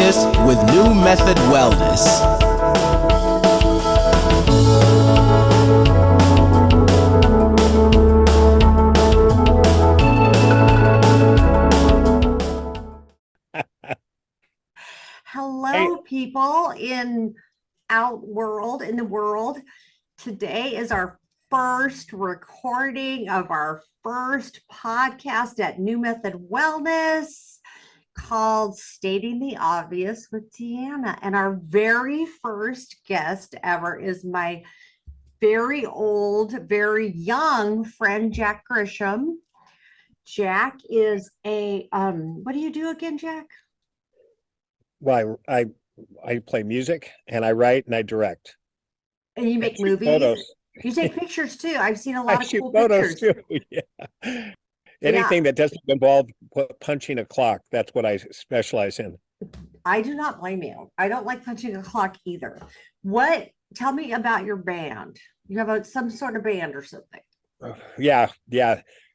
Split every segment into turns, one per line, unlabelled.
Fitness with New Method Wellness.
Hello, people in in the world. Today is our first recording of our first podcast at New Method Wellness called Stating the Obvious with Deanna. And our very first guest ever is my very old, very young friend, Jack Grisham. Jack is what do you do again, Jack?
Well, I play music and I write and I direct.
And you make movies.
Photos.
You take pictures too. I've seen a
I
lot of
shoot
cool
photos
pictures.
too. Yeah. Anything that doesn't involve punching a clock, that's what I specialize in.
I do not blame you. I don't like punching a clock either. Tell me about your band. You have some sort of band or something.
Yeah.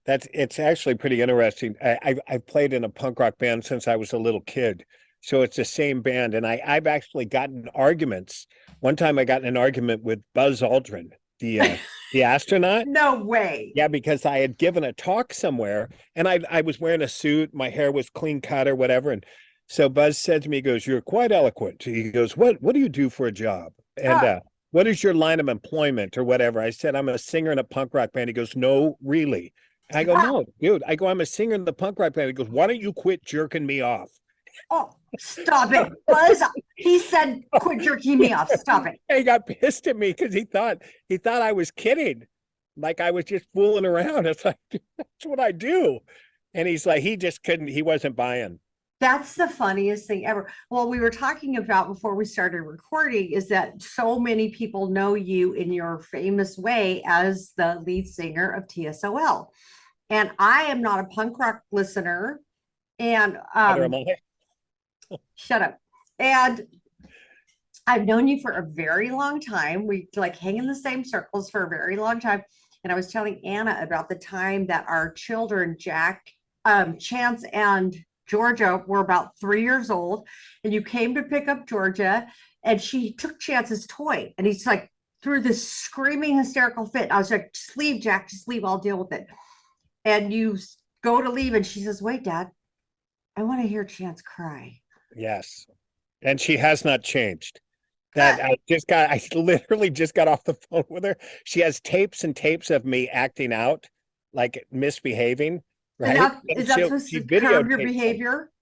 It's actually pretty interesting. I've played in a punk rock band since I was a little kid. So it's the same band. And I've actually gotten arguments. One time I got in an argument with Buzz Aldrin, the astronaut.
No way.
Yeah, because I had given a talk somewhere and I was wearing a suit, my hair was clean cut or whatever. And so Buzz said to me, he goes, "You're quite eloquent." He goes, What do you do for a job? And what is your line of employment or whatever? I said, "I'm a singer in a punk rock band." He goes, "No, really?" I go, "No, dude." I go, "I'm a singer in the punk rock band." He goes, "Why don't you quit jerking me off?"
Oh, stop it. Buzz, he said, "Quit jerking me off." Stop it.
He got pissed at me because he thought I was kidding. Like I was just fooling around. It's like, that's what I do. And he's like, he wasn't buying.
That's the funniest thing ever. Well, we were talking about before we started recording is that so many people know you in your famous way as the lead singer of TSOL. And I am not a punk rock listener. And shut up. And I've known you for a very long time. We like hang in the same circles for a very long time. And I was telling Anna about the time that our children, Chance and Georgia, were about 3 years old. And you came to pick up Georgia and she took Chance's toy. And he's like threw this screaming hysterical fit. I was like, "Just leave, Jack, just leave. I'll deal with it." And you go to leave and she says, "Wait, Dad, I want to hear Chance cry."
Yes. And she has not changed. I literally just got off the phone with her. She has tapes and tapes of me acting out, like misbehaving. Right?
Is that supposed to curb your behavior?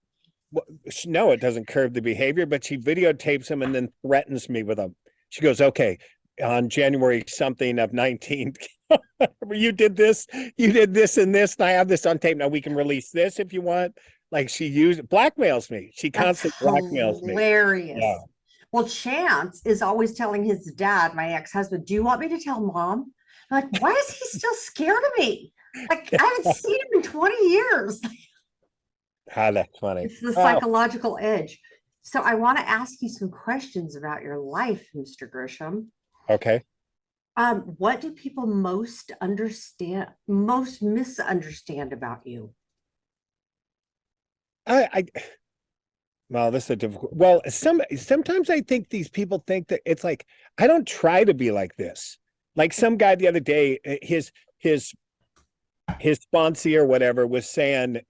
Well, no, it doesn't curb the behavior, but she videotapes them and then threatens me with them. She goes, "Okay, on January something of 19, you did this and this, and I have this on tape. Now we can release this if you want." Like she blackmails me. She constantly blackmails me.
Hilarious. Yeah. Well, Chance is always telling his dad, my ex-husband, "Do you want me to tell Mom?" I'm like, why is he still scared of me? Like, I haven't seen him in 20 years.
That's funny.
It's the psychological edge. So I want to ask you some questions about your life, Mr. Grisham.
Okay.
What do people most misunderstand about you?
Well, this is a difficult. Well, sometimes I think these people think that it's like I don't try to be like this. Like some guy the other day, his sponsor or whatever was saying,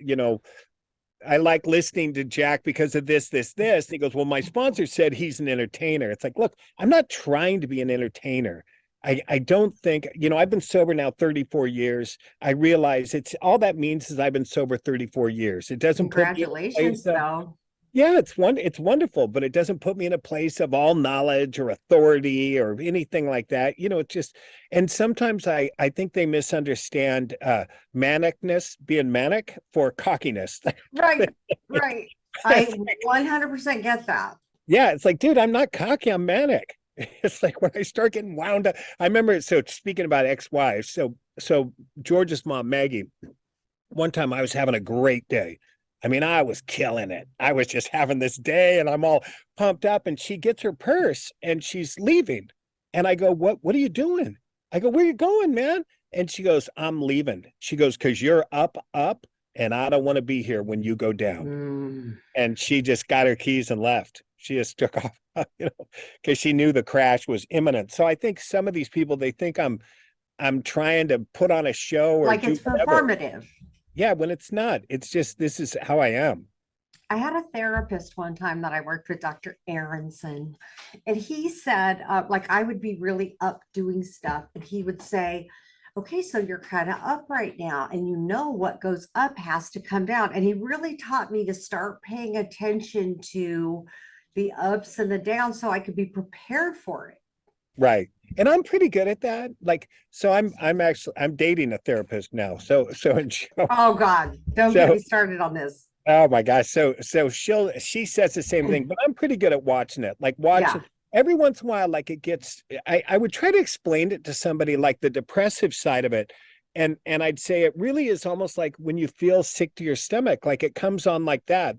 "I like listening to Jack because of this. He goes, "Well, my sponsor said he's an entertainer." It's like, look, I'm not trying to be an entertainer. I don't think, I've been sober now 34 years. I realize all that means is I've been sober 34 years. It doesn't
Congratulations, though.
Yeah, it's wonderful, but it doesn't put me in a place of all knowledge or authority or anything like that. It's just, and sometimes I think they misunderstand manicness, being manic, for cockiness.
Right. I 100% get that.
Yeah, it's like, dude, I'm not cocky, I'm manic. It's like when I start getting wound up. I remember, so speaking about ex-wives, so George's mom, Maggie, one time I was having a great day. I mean, I was killing it. I was just having this day and I'm all pumped up, and she gets her purse and she's leaving. And I go, what are you doing? I go, "Where are you going, man?" And she goes, "I'm leaving." She goes, "'Cause you're up, and I don't want to be here when you go down.
Mm.
And she just got her keys and left. She just took off, because she knew the crash was imminent. So I think some of these people, they think I'm trying to put on a show or
Like
do
it's
whatever.
performative.
Yeah, when it's not. It's just, this is how I am.
I had a therapist one time that I worked with, Dr. Aronson, and he said, like, I would be really up doing stuff, and he would say, okay, so you're kind of up right now, and you know what goes up has to come down. And he really taught me to start paying attention to the ups and the downs so I could be prepared for it.
Right. And I'm pretty good at that. Like, so I'm dating a therapist now. So
Oh God, don't get me started on this.
oh my gosh. So she says the same thing, but I'm pretty good at watching it. Like watching every once in a while, like it gets, I would try to explain it to somebody, like the depressive side of it. And I'd say it really is almost like when you feel sick to your stomach, like it comes on like that.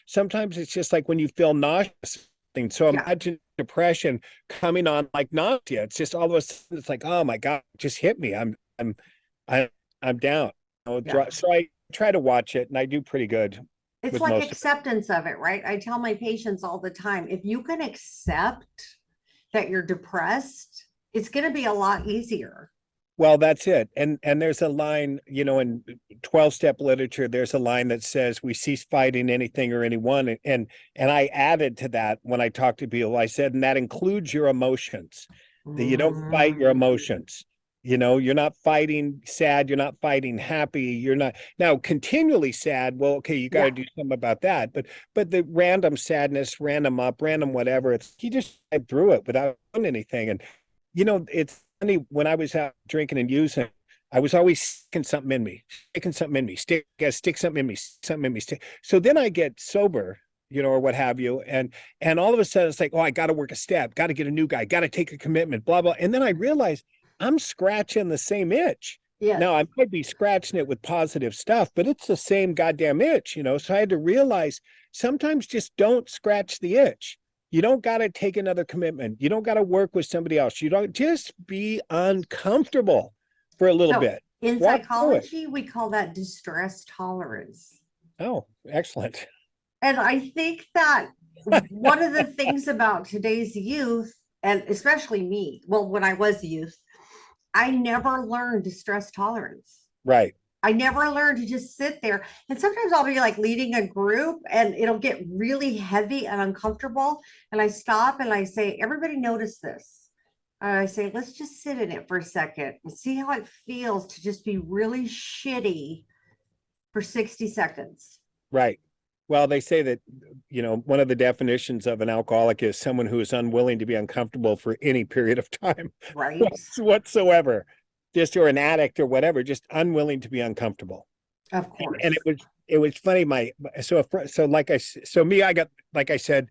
Sometimes it's just like when you feel nauseous. So imagine depression coming on like nausea. It's just all of a sudden it's like, oh my God, it just hit me. I'm down. So I try to watch it, and I do pretty good.
It's like acceptance of it, right? I tell my patients all the time, if you can accept that you're depressed, it's going to be a lot easier.
Well, that's it. And there's a line, in 12-step literature, there's a line that says we cease fighting anything or anyone. And I added to that when I talked to people, I said, and that includes your emotions, that you don't fight your emotions. You're not fighting sad. You're not fighting happy. You're not now continually sad. Well, okay, you got to do something about that. But the random sadness, random up, random whatever, you just get through it without doing anything. And, it's funny, when I was out drinking and using, I was always sticking something in me, stick something in me, So then I get sober, or what have you. And all of a sudden it's like, oh, I got to work a step, got to get a new guy, got to take a commitment, blah, blah. And then I realized I'm scratching the same itch.
Yeah.
Now I might be scratching it with positive stuff, but it's the same goddamn itch, So I had to realize sometimes just don't scratch the itch. You don't got to take another commitment. You don't got to work with somebody else. You don't, just be uncomfortable for a little bit.
In psychology, we call that distress tolerance.
Oh, excellent.
And I think that one of the things about today's youth, and especially me, well, when I was youth, I never learned distress tolerance.
Right.
I never learned to just sit there. And sometimes I'll be like leading a group and it'll get really heavy and uncomfortable. And I stop and I say, everybody notice this. I say, let's just sit in it for a second and see how it feels to just be really shitty for 60 seconds.
Right. Well, they say that, one of the definitions of an alcoholic is someone who is unwilling to be uncomfortable for any period of time.
Right.
Whatsoever. Just, or an addict or whatever, just unwilling to be uncomfortable.
Of course.
And it was funny. I got, like I said,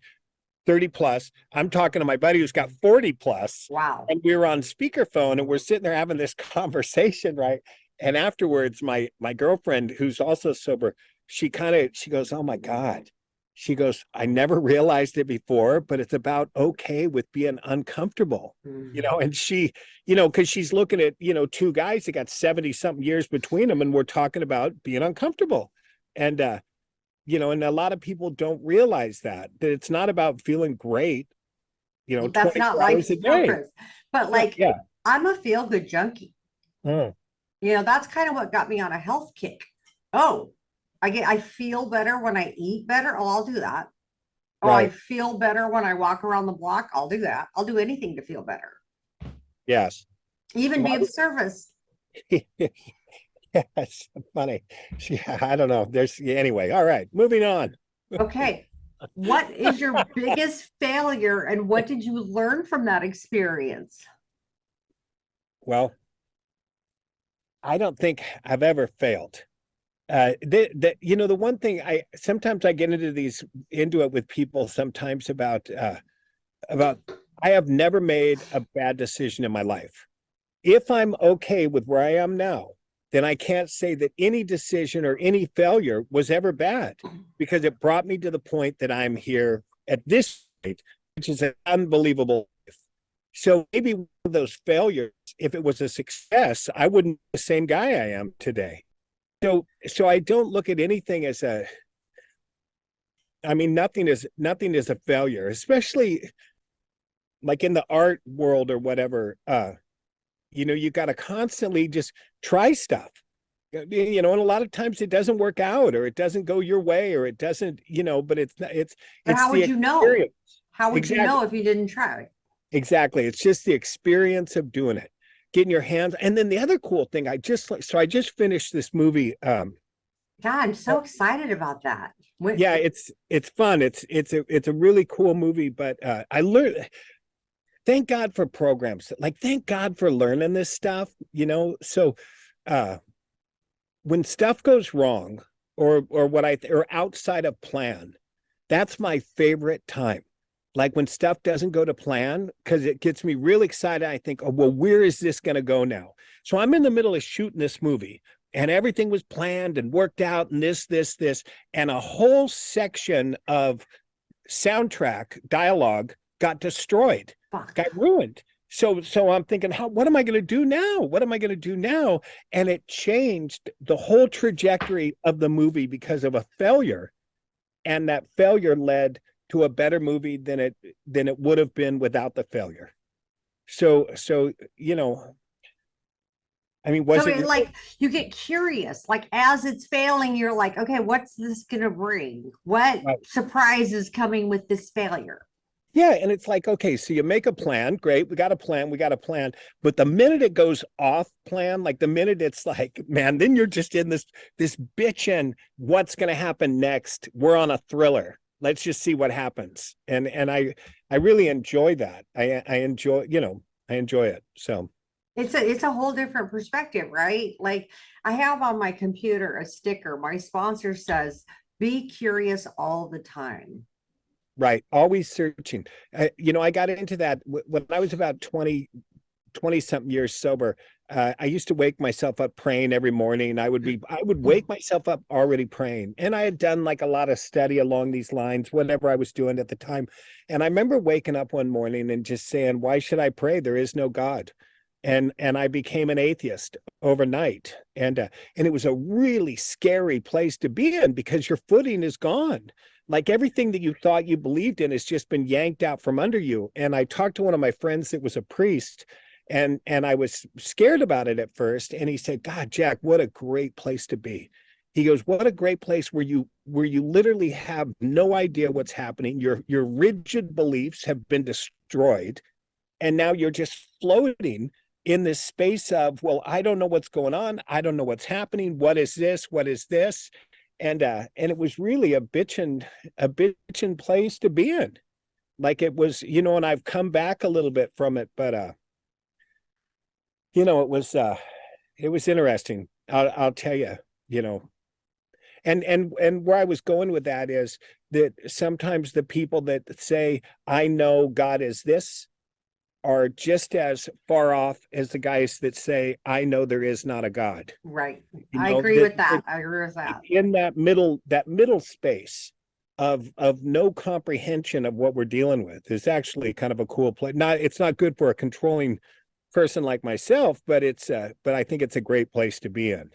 30 plus. I'm talking to my buddy who's got 40 plus.
Wow.
And we were on speakerphone and we're sitting there having this conversation, right? And afterwards, my girlfriend, who's also sober, she goes, oh my God. She goes, I never realized it before, but it's about okay with being uncomfortable, and she, because she's looking at, two guys that got 70 something years between them. And we're talking about being uncomfortable. And, and a lot of people don't realize that it's not about feeling great,
that's not life's purpose. But I'm a feel good junkie. That's kind of what got me on a health kick. Oh, I feel better when I eat better. Oh, I'll do that. Oh, right. I feel better when I walk around the block. I'll do that. I'll do anything to feel better.
Yes.
Even be of service.
That's funny. I don't know. Anyway. All right. Moving on.
Okay. What is your biggest failure and what did you learn from that experience?
Well, I don't think I've ever failed. The one thing sometimes I get into it with people sometimes about I have never made a bad decision in my life. If I'm okay with where I am now, then I can't say that any decision or any failure was ever bad, because it brought me to the point that I'm here at this point, which is an unbelievable life. So maybe one of those failures, if it was a success, I wouldn't be the same guy I am today. so I don't look at anything as a, I mean, nothing is a failure, especially like in the art world or whatever. You got to constantly just try stuff. And a lot of times it doesn't work out, or it doesn't go your way, or it doesn't, but
But how
the
would you know?
experience.
How would you know
Exactly.
if you didn't try?
Exactly. It's just the experience of doing it, getting your hands. And then the other cool thing, I just finished this movie.
God, I'm so excited about that.
Yeah, it's fun. It's a really cool movie, but I learned, thank God for programs. Like, thank God for learning this stuff, So uh when stuff goes wrong, or outside of plan, that's my favorite time. Like when stuff doesn't go to plan, because it gets me really excited. I think, oh, well, where is this going to go now? So I'm in the middle of shooting this movie, and everything was planned and worked out, and this, and a whole section of soundtrack dialogue got destroyed,
Fuck.
got ruined. So I'm thinking, what am I going to do now? What am I going to do now? And it changed the whole trajectory of the movie because of a failure. And that failure led to a better movie than it would have been without the failure. So I mean, was
So
it
it, like, you get curious, like as it's failing, you're like, okay, what's this gonna bring? What
right?
surprise is coming with this failure?
Yeah, and it's like, okay, so you make a plan, great, we got a plan, but the minute it goes off plan, like the minute it's like, man, then you're just in this bitching, what's going to happen next? We're on a thriller. Let's just see what happens. And I really enjoy that. I enjoy, I enjoy it. So
It's a whole different perspective, right? Like, I have on my computer a sticker. My sponsor says, be curious all the time.
right, always searching. I got into that when I was about 20 something years sober. I used to wake myself up praying every morning. I would wake myself up already praying. And I had done like a lot of study along these lines, whatever I was doing at the time. And I remember waking up one morning and just saying, why should I pray? There is no God. And I became an atheist overnight. And it was a really scary place to be in, because your footing is gone. Like everything that you thought you believed in has just been yanked out from under you. And I talked to one of my friends that was a priest, and I was scared about it at first. And he said, God, Jack, what a great place to be. He goes, what a great place where you literally have no idea what's happening. Your rigid beliefs have been destroyed. And now you're just floating in this space of, well, I don't know what's going on. I don't know what's happening. What is this? What is this? And it was really a bitchin' place to be in. Like it was, and I've come back a little bit from it, but it was interesting. I'll tell you, and where I was going with that is that sometimes the people that say, I know God is this, are just as far off as the guys that say, I know there is not a God.
Right. I agree with that. I agree with that.
In that middle space of no comprehension of what we're dealing with is actually kind of a cool place. It's not good for a controlling person like myself, but I think it's a great place to be in.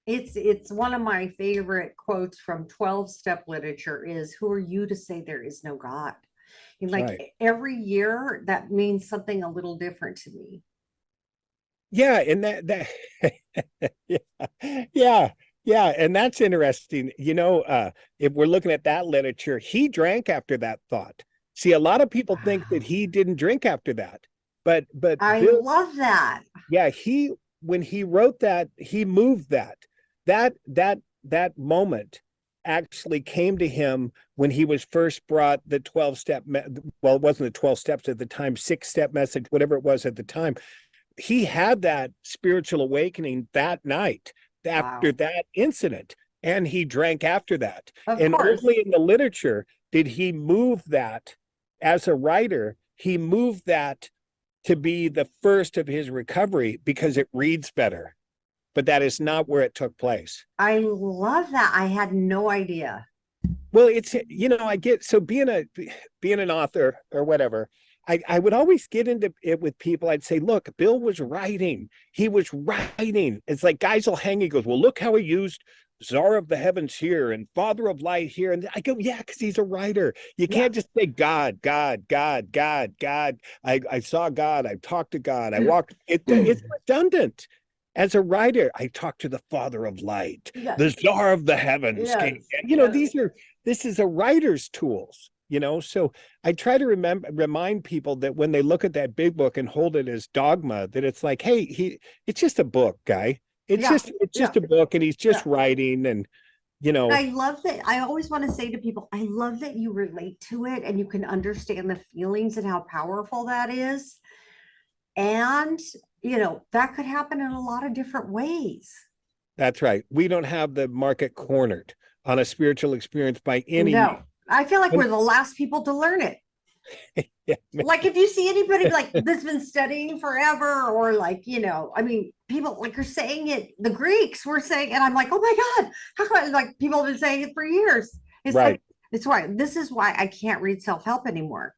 It's one of my favorite quotes from 12-step literature is, who are you to say there is no God? And like
Right.
every year that means something a little different to me.
Yeah, and that yeah, and that's interesting. If we're looking at that literature, he drank after that thought. See, a lot of people think that he didn't drink after that, but
I
Bill,
love that.
yeah, when he wrote that, he moved that moment actually came to him when he was first brought the 12-step, well, it wasn't the 12 steps at the time, 6-step message, whatever it was at the time. He had that spiritual awakening that night after
Wow.
that incident, and he drank after that.
Of
And
course.
only in the literature did he move that, as a writer, he moved that to be the first of his recovery because it reads better. But that is not where it took place.
I love that. I had no idea.
Well, it's, I get, so being an author or whatever, I would always get into it with people. I'd say, look, Bill was writing. He was writing. It's like guys will hang. He goes, well, look how he used Czar of the Heavens here and Father of Light here. And I go, yeah, because he's a writer. You can't just say God, God, God, God, God. I saw God. I talked to God. I walked. It's redundant. As a writer, I talked to the Father of Light, the Czar of the Heavens. This is a writer's tools. So I try to remind people that when they look at that big book and hold it as dogma, that it's like, hey, it's just a book, guy. It's just a book, and he's just writing, and
I love that. I always want to say to people, I love that you relate to it and you can understand the feelings and how powerful that is. And that could happen in a lot of different ways.
That's right. We don't have the market cornered on a spiritual experience by any.
No. I feel like we're the last people to learn it. Like if you see anybody like that's been studying forever, or like, people like are saying it, the Greeks were saying, and I'm like, oh my God, how come like people have been saying it for years? It's
right.
This is why I can't read self-help anymore.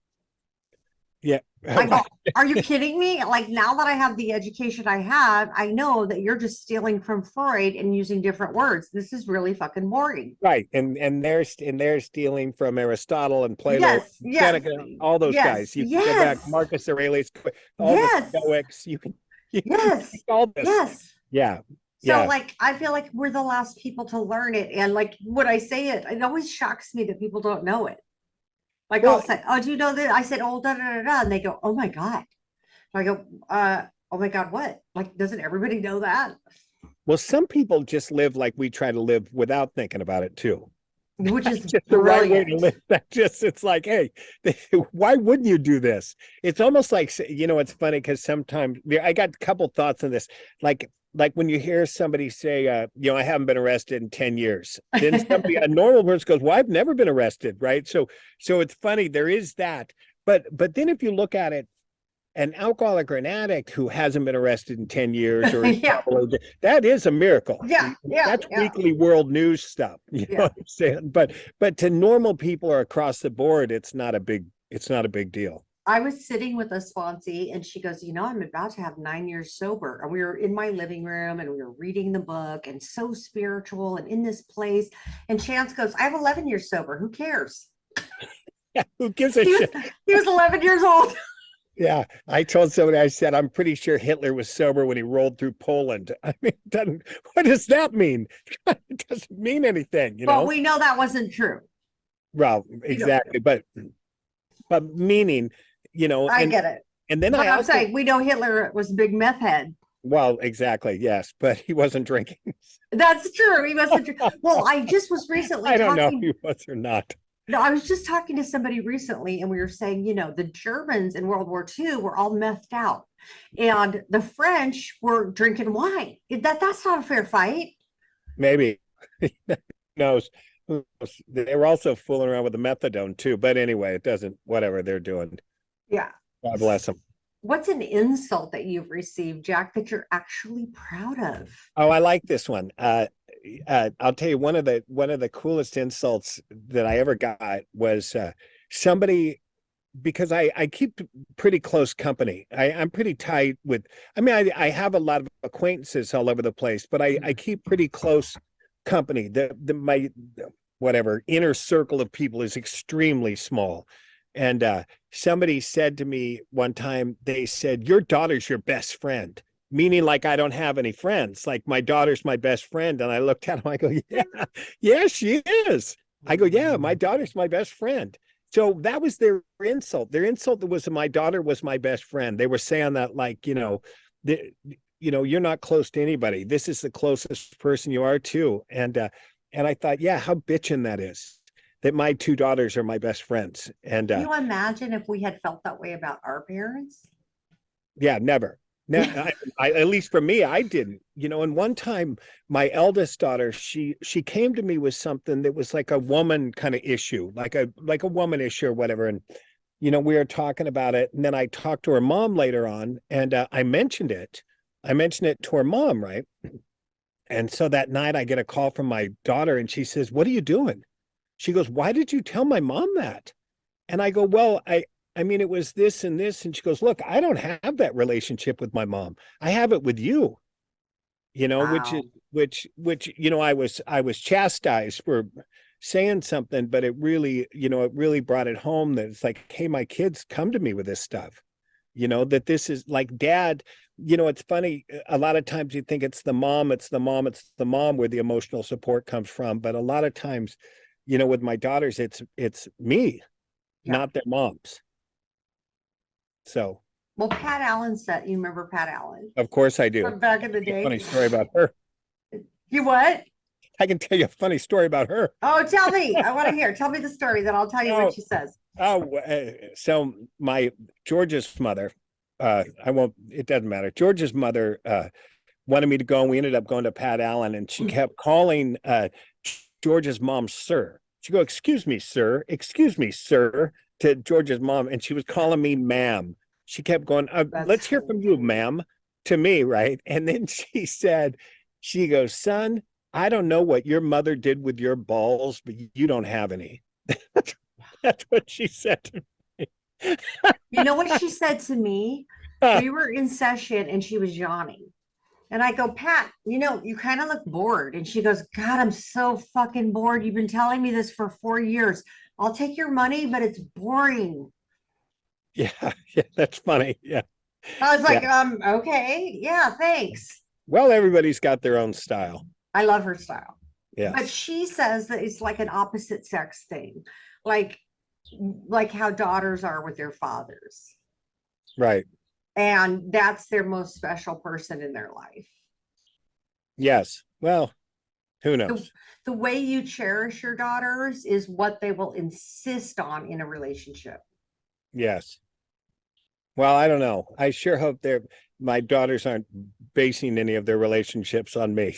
Yeah.
I go, are you kidding me? Like now that I have the education I have, I know that you're just stealing from Freud and using different words. This is really fucking boring.
Right. And they're stealing from Aristotle and Plato, Seneca, all those guys. You can go back, Marcus Aurelius, all the Stoics. You can all this. Yeah.
So like I feel like we're the last people to learn it. And like when I say it, it always shocks me that people don't know it. Like I'll say, oh, do you know that? I said, oh, da, da, da, da. And they go, oh my God. So I go, oh my God, what? Like, doesn't everybody know that?
Well, some people just live like we try to live without thinking about it too.
Which is
just the right way to live. It's like, hey, why wouldn't you do this? It's almost like, it's funny because sometimes I got a couple thoughts on this. Like when you hear somebody say, I haven't been arrested in 10 years, then a normal person goes, well, I've never been arrested. Right. So it's funny. There is that. But then if you look at it, an alcoholic or an addict who hasn't been arrested in 10 years or that is a miracle. That's weekly world news stuff. You know what I'm saying? But to normal people or across the board, it's not a big deal.
I was sitting with a sponsee and she goes, I'm about to have 9 years sober. And we were in my living room and we were reading the book and so spiritual and in this place. And Chance goes, I have 11 years sober. Who cares?
Yeah, who gives a shit?
He was 11 years old.
Yeah. I told somebody, I said, I'm pretty sure Hitler was sober when he rolled through Poland. I mean, what does that mean? It doesn't mean anything,
Well, we know that wasn't true.
Well, exactly. But meaning,
I get it.
And then
I'm saying we know Hitler was a big meth head.
Well, exactly, yes, but he wasn't drinking.
That's true. He wasn't. Well, I just was recently.
I don't know if he was or not.
No, I was just talking to somebody recently, and we were saying, the Germans in World War II were all methed out, and the French were drinking wine. That's not a fair fight.
Maybe. Who knows? They were also fooling around with the methadone too, but anyway, it doesn't. Whatever they're doing.
Yeah.
God bless them.
What's an insult that you've received, Jack, that you're actually proud of?
Oh, I like this one. I'll tell you one of the coolest insults that I ever got was somebody, because I keep pretty close company. I'm pretty tight with. I have a lot of acquaintances all over the place, but I keep pretty close company. My whatever inner circle of people is extremely small. And somebody said to me one time, they said, your daughter's your best friend, meaning like I don't have any friends. Like my daughter's my best friend. And I looked at him, I go, yeah, she is. I go, yeah, my daughter's my best friend. So that was their insult. Their insult was my daughter was my best friend. They were saying that like, you're not close to anybody. This is the closest person you are to. And I thought, yeah, how bitchin' that is. That my two daughters are my best friends. And
can you imagine if we had felt that way about our parents?
Yeah, never. No, at least for me, I didn't. And one time my eldest daughter, she came to me with something that was like a woman kind of issue, like a woman issue or whatever. And we were talking about it. And then I talked to her mom later on, and I mentioned it. I mentioned it to her mom, right? And so that night I get a call from my daughter, and she says, "What are you doing?" She goes, "Why did you tell my mom that?" And I go, "Well, I mean, it was this and this. And she goes, look, I don't have that relationship with my mom. I have it with you,
Wow.
which, I was chastised for saying something, but it really, it really brought it home that it's like, hey, my kids come to me with this stuff, that this is like dad. It's funny. A lot of times you think it's the mom, where the emotional support comes from. But a lot of times, with my daughters, it's me,
Yeah.
not their moms. So,
Well, Pat Allen said, you remember Pat Allen
of course I do.
from back in the
Funny
day?
story about her.
You what?
I can tell you a funny story about her.
Oh, tell me. I want to hear. Tell me the story, then I'll tell you what
Oh,
she says.
so my George's mother, I won't, it doesn't matter. George's mother wanted me to go, and we ended up going to Pat Allen, and she kept calling George's mom, sir. She go, excuse me, sir, to George's mom. And she was calling me ma'am. She kept going, let's hear from you, ma'am, to me, right? And then she goes, son, I don't know what your mother did with your balls, but you don't have any. That's what she said to me.
You know what she said to me? We were in session and she was yawning. And I go, Pat, you kind of look bored. And she goes, God, I'm so fucking bored. You've been telling me this for 4 years. I'll take your money, but it's boring.
Yeah, that's funny. Yeah.
I was like, okay. Yeah, thanks.
Well, everybody's got their own style.
I love her style.
Yeah.
But she says that it's like an opposite sex thing. Like how daughters are with their fathers.
Right.
And that's their most special person in their life.
Yes. Well, who knows?
The way you cherish your daughters is what they will insist on in a relationship.
Yes. Well, I don't know. I sure hope my daughters aren't basing any of their relationships on me.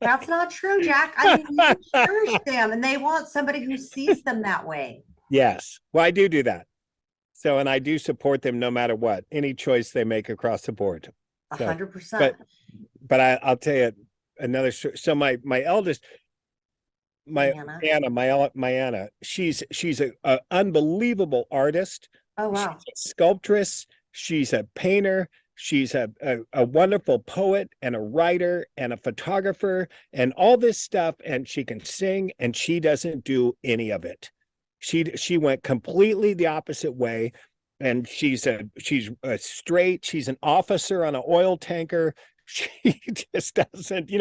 That's not true, Jack. I mean, you cherish them and they want somebody who sees them that way.
Yes. Well, I do that. So, and I do support them no matter what, any choice they make across the board.
100%.
But I'll tell you another story. So my eldest, Anna, she's a unbelievable artist.
Oh, wow.
She's a sculptress. She's a painter. She's a wonderful poet and a writer and a photographer and all this stuff. And she can sing, and she doesn't do any of it. She went completely the opposite way. And she's a straight, she's an officer on an oil tanker. She just doesn't,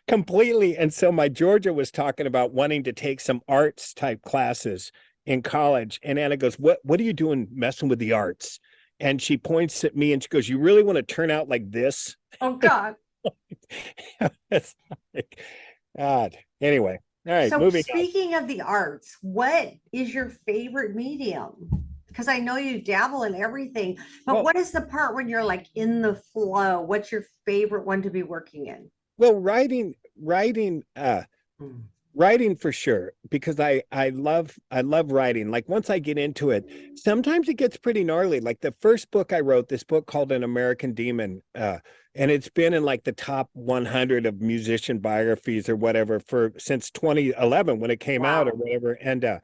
completely. And so my Georgia was talking about wanting to take some arts type classes in college. And Anna goes, what are you doing messing with the arts? And she points at me and she goes, you really want to turn out like this?
Oh, God.
It's like, God. Anyway. All right.
So
moving
speaking of the arts, what is your favorite medium? Because I know you dabble in everything, but what is the part when you're like in the flow? What's your favorite one to be working in?
Well, writing for sure, because I love writing. Like once I get into it, sometimes it gets pretty gnarly. Like the first book I wrote, this book called An American Demon, and it's been in like the top 100 of musician biographies or whatever since 2011 when it came out or whatever. And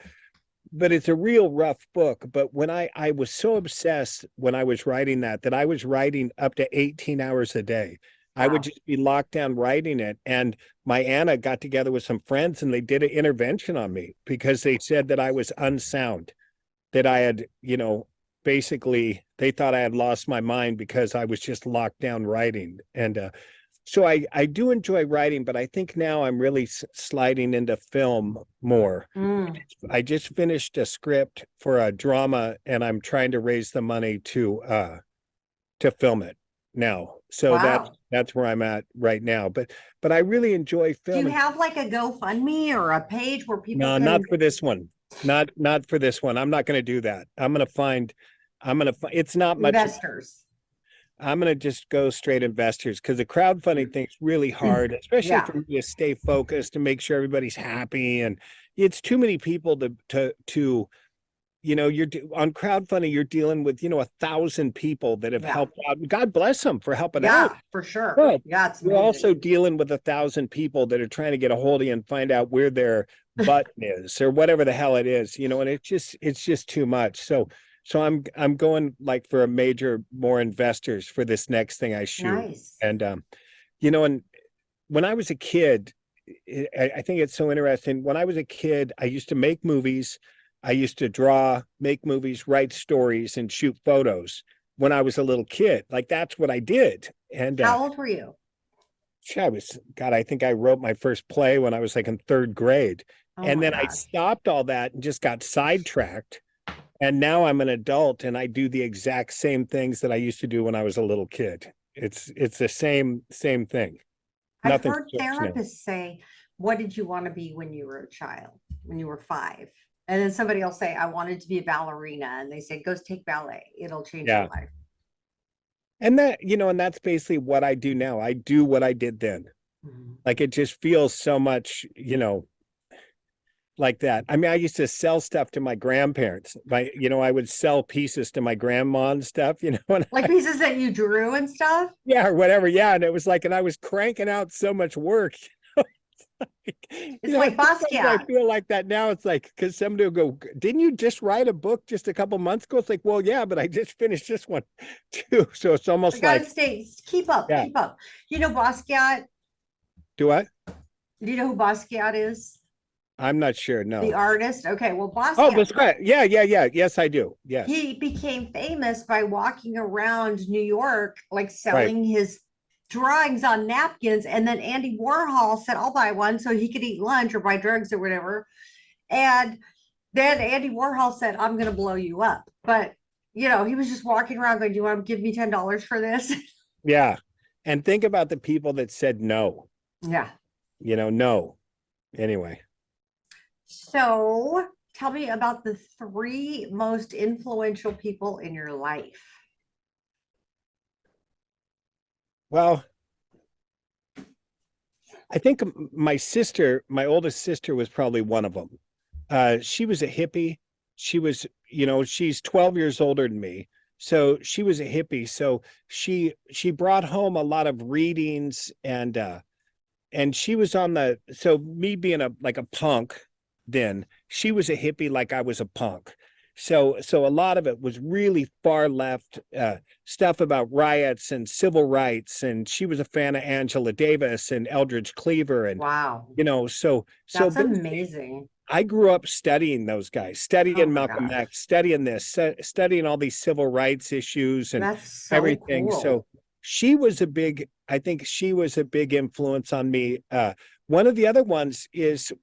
but it's a real rough book. But when I was so obsessed when I was writing that I was writing up to 18 hours a day. I would just be locked down writing it. And my Anna got together with some friends and they did an intervention on me because they said that I was unsound, that I had, basically they thought I had lost my mind because I was just locked down writing. And so I do enjoy writing, but I think now I'm really sliding into film more. I just finished a script for a drama and I'm trying to raise the money to film it now. So that's where I'm at right now. But I really enjoy filming.
Do you have like a GoFundMe or a page where people
No, not for this one. Not for this one. I'm not going to do that. I'm going to find it's not much
investors.
I'm going to just go straight investors because the crowdfunding thing's really hard, especially for me to stay focused and make sure everybody's happy. And it's too many people to you're on crowdfunding, you're dealing with, 1,000 people that have helped out. God bless them for helping out.
For sure.
But
Yeah,
you're also dealing with 1,000 people that are trying to get a hold of you and find out where their button is or whatever the hell it is, and it's just too much. So So I'm going like for a major more investors for this next thing I shoot.
Nice.
And and when I was a kid, I think it's so interesting. When I was a kid, I used to make movies. I used to draw, make movies, write stories, and shoot photos when I was a little kid. Like that's what I did. And
How old were you?
I think I wrote my first play when I was like in third grade.
Oh
And
my
then I
gosh.
stopped all that and just got sidetracked. And now I'm an adult and I do the exact same things that I used to do when I was a little kid. It's the same thing.
I've
Nothing's
heard
changed now.
therapists say, what did you want to be when you were a child, when you were 5? And then somebody will say, I wanted to be a ballerina. And they say, go take ballet. It'll change your
Yeah.
life.
And and that's basically what I do now. I do what I did then.
Mhm.
Like it just feels so much, like that. I mean, I used to sell stuff to my grandparents. I would sell pieces to my grandma and stuff, and
Like pieces that you drew and stuff.
yeah, or whatever. Yeah. And it was like, and I was cranking out so much work.
It's like
Sometimes I
Basquiat.
feel like that now. It's like, because somebody will go, didn't you just write a book just a couple months ago? It's like, well, yeah, but I just finished this one too. So it's
I
almost
gotta
like,
stay, keep up,
yeah,
keep up. You know Basquiat?
do I?
Do you know who Basquiat is?
I'm not sure.
The
No.
artist? Okay, well,
Oh,
Basquiat,
that's right. Yeah, yeah, yeah. Yes, I do. Yes.
he became famous by walking around New York, like
Right.
selling his drawings on napkins. And then Andy Warhol said, I'll buy one so he could eat lunch or buy drugs or whatever. And then Andy Warhol said, I'm going to blow you up. But, he was just walking around going, do you want to give me $10 for this?
Yeah. And think about the people that said no,
Yeah.
no. Anyway.
So tell me about the 3 most influential people in your life.
Well, I think my oldest sister was probably one of them. She was a hippie. She was, she's 12 years older than me. So she was a hippie. So she brought home a lot of readings and she was so me being like a punk then, she was a hippie like I was a punk. So a lot of it was really far left stuff about riots and civil rights, and she was a fan of Angela Davis and Eldridge Cleaver, and
Wow.
so
That's
basically
amazing.
I grew up studying those guys,
Oh
studying
my
Malcolm
gosh.
X, studying studying all these civil rights issues and
That's so
everything.
cool.
So I think she was a big influence on me. One of the other ones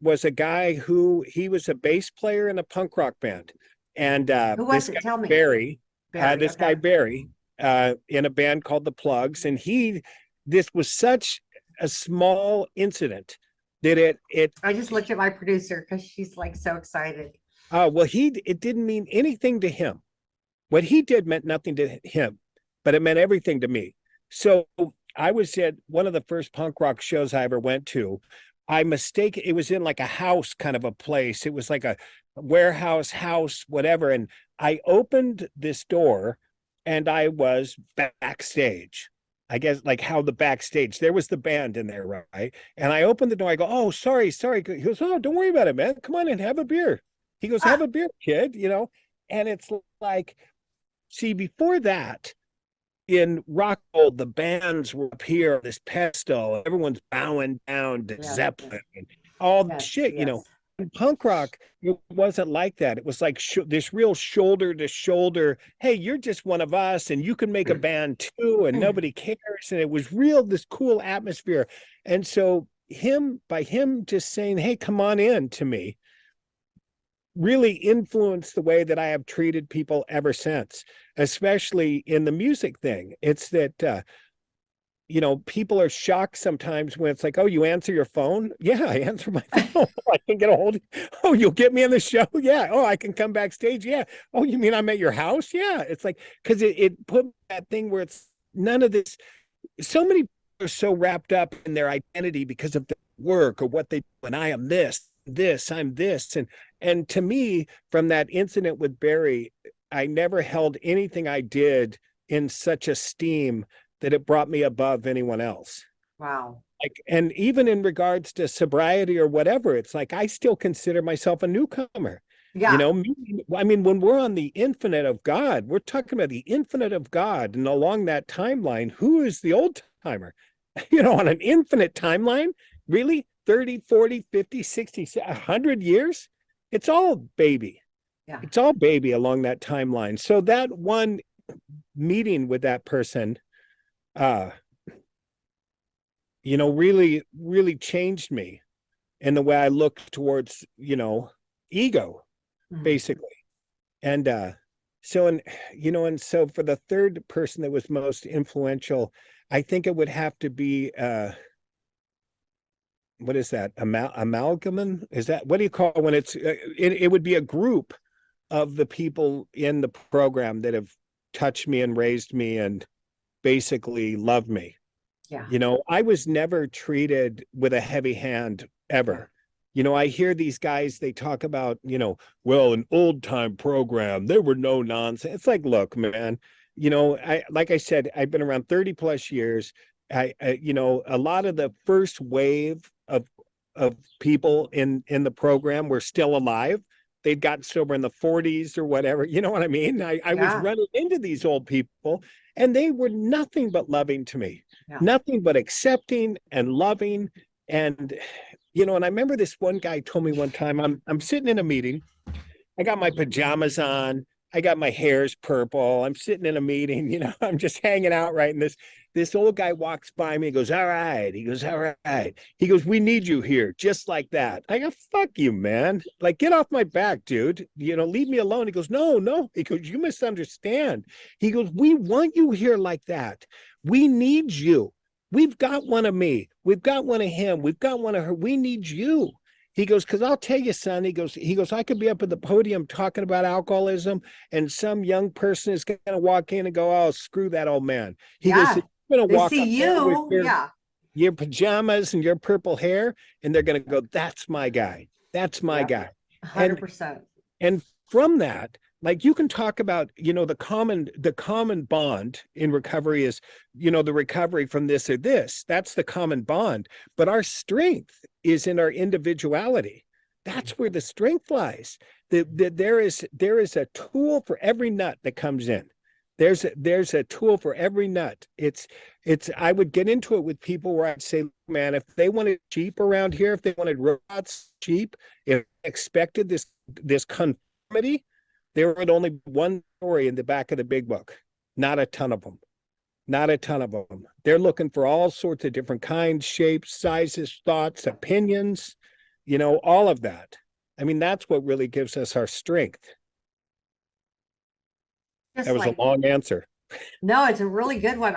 was a guy who he was a bass player in a punk rock band. And
Who was it? Tell me. Barry.
This guy
Okay.
Barry, in a band called the Plugs, and this was such a small incident that it
I just looked at my producer because she's like so excited.
well, it didn't mean anything to him. What he did meant nothing to him, but it meant everything to me. So I was at one of the first punk rock shows I ever went to. It was in like a house kind of a place. It was like a warehouse house, whatever. And I opened this door and I was backstage. I guess like how the backstage, there was the band in there, right? And I opened the door. I go, oh, sorry. He goes, oh, don't worry about it, man. Come on in, have a beer. He goes, have
Ah,
a beer, kid, And it's like, see, before that, in rock and roll, the bands were up here, this pedestal, everyone's bowing down to
yes,
Zeppelin and all the
yes,
shit,
yes.
In punk rock, it wasn't like that. It was like this real shoulder to shoulder. Hey, you're just one of us, and you can make a band too, and nobody cares. And it was this cool atmosphere. And so by him just saying, "Hey, come on in," to me, really influenced the way that I have treated people ever since, especially in the music thing. It's that people are shocked sometimes when it's like, oh, you answer your phone? Yeah, I answer my phone. I can get a hold of you. Oh, you'll get me on the show? Yeah. Oh, I can come backstage? Yeah. Oh, you mean I'm at your house? Yeah. It's like, because it put that thing where it's none of this. So many people are so wrapped up in their identity because of their work or what they do. And I am I'm this. And to me, from that incident with Barry, I never held anything I did in such esteem that it brought me above anyone else.
Wow.
Like, and even in regards to sobriety or whatever, it's like I still consider myself a newcomer.
Yeah.
I mean, when we're on the infinite of God, we're talking about the infinite of God. And along that timeline, who is the old timer? On an infinite timeline, really 30, 40, 50, 60, 100 years? It's all baby.
Yeah.
It's all baby along that timeline. So that one meeting with that person, really, really changed me in the way I look towards, ego, basically. And and so for the third person that was most influential, I think it would have to be what is that? Amalgamon? Is that, what do you call it when it would be a group of the people in the program that have touched me and raised me and basically loved me.
Yeah.
I was never treated with a heavy hand ever. I hear these guys, they talk about, well, an old time program, there were no nonsense. It's like, look, man, like I said, I've been around 30 plus years. A lot of the first wave of people in the program were still alive. They'd gotten sober in the 40s or whatever. You know what I mean? I was running into these old people and they were nothing but loving to me, nothing but accepting and loving. And, and I remember this one guy told me one time, I'm sitting in a meeting. I got my pajamas on. I got my hair's purple. I'm sitting in a meeting, I'm just hanging out, right? And this old guy walks by me. He goes, all right. He goes, all right. He goes, we need you here, just like that. I go, fuck you, man. Like, get off my back, dude. Leave me alone. He goes, no. He goes, you misunderstand. He goes, we want you here like that. We need you. We've got one of me. We've got one of him. We've got one of her. We need you. He goes, because I'll tell you, son, he goes, I could be up at the podium talking about alcoholism and some young person is going to walk in and go, oh, screw that old man. He goes, you're going to walk up there with your pajamas and your purple hair, and they're going to go, that's my guy. That's my guy.
100%.
And from that, like, you can talk about, the common bond in recovery is, the recovery from this or this. That's the common bond. But our strength is in our individuality. That's where the strength lies. There is a tool for every nut that comes in. There's a tool for every nut. I would get into it with people where I'd say, man, if they wanted sheep around here, if they wanted robots, sheep, if they expected this conformity, there was only one story in the back of the big book, not a ton of them. Not a ton of them. They're looking for all sorts of different kinds, shapes, sizes, thoughts, opinions, all of that. I mean, that's what really gives us our strength. That was a long answer.
No, it's a really good one.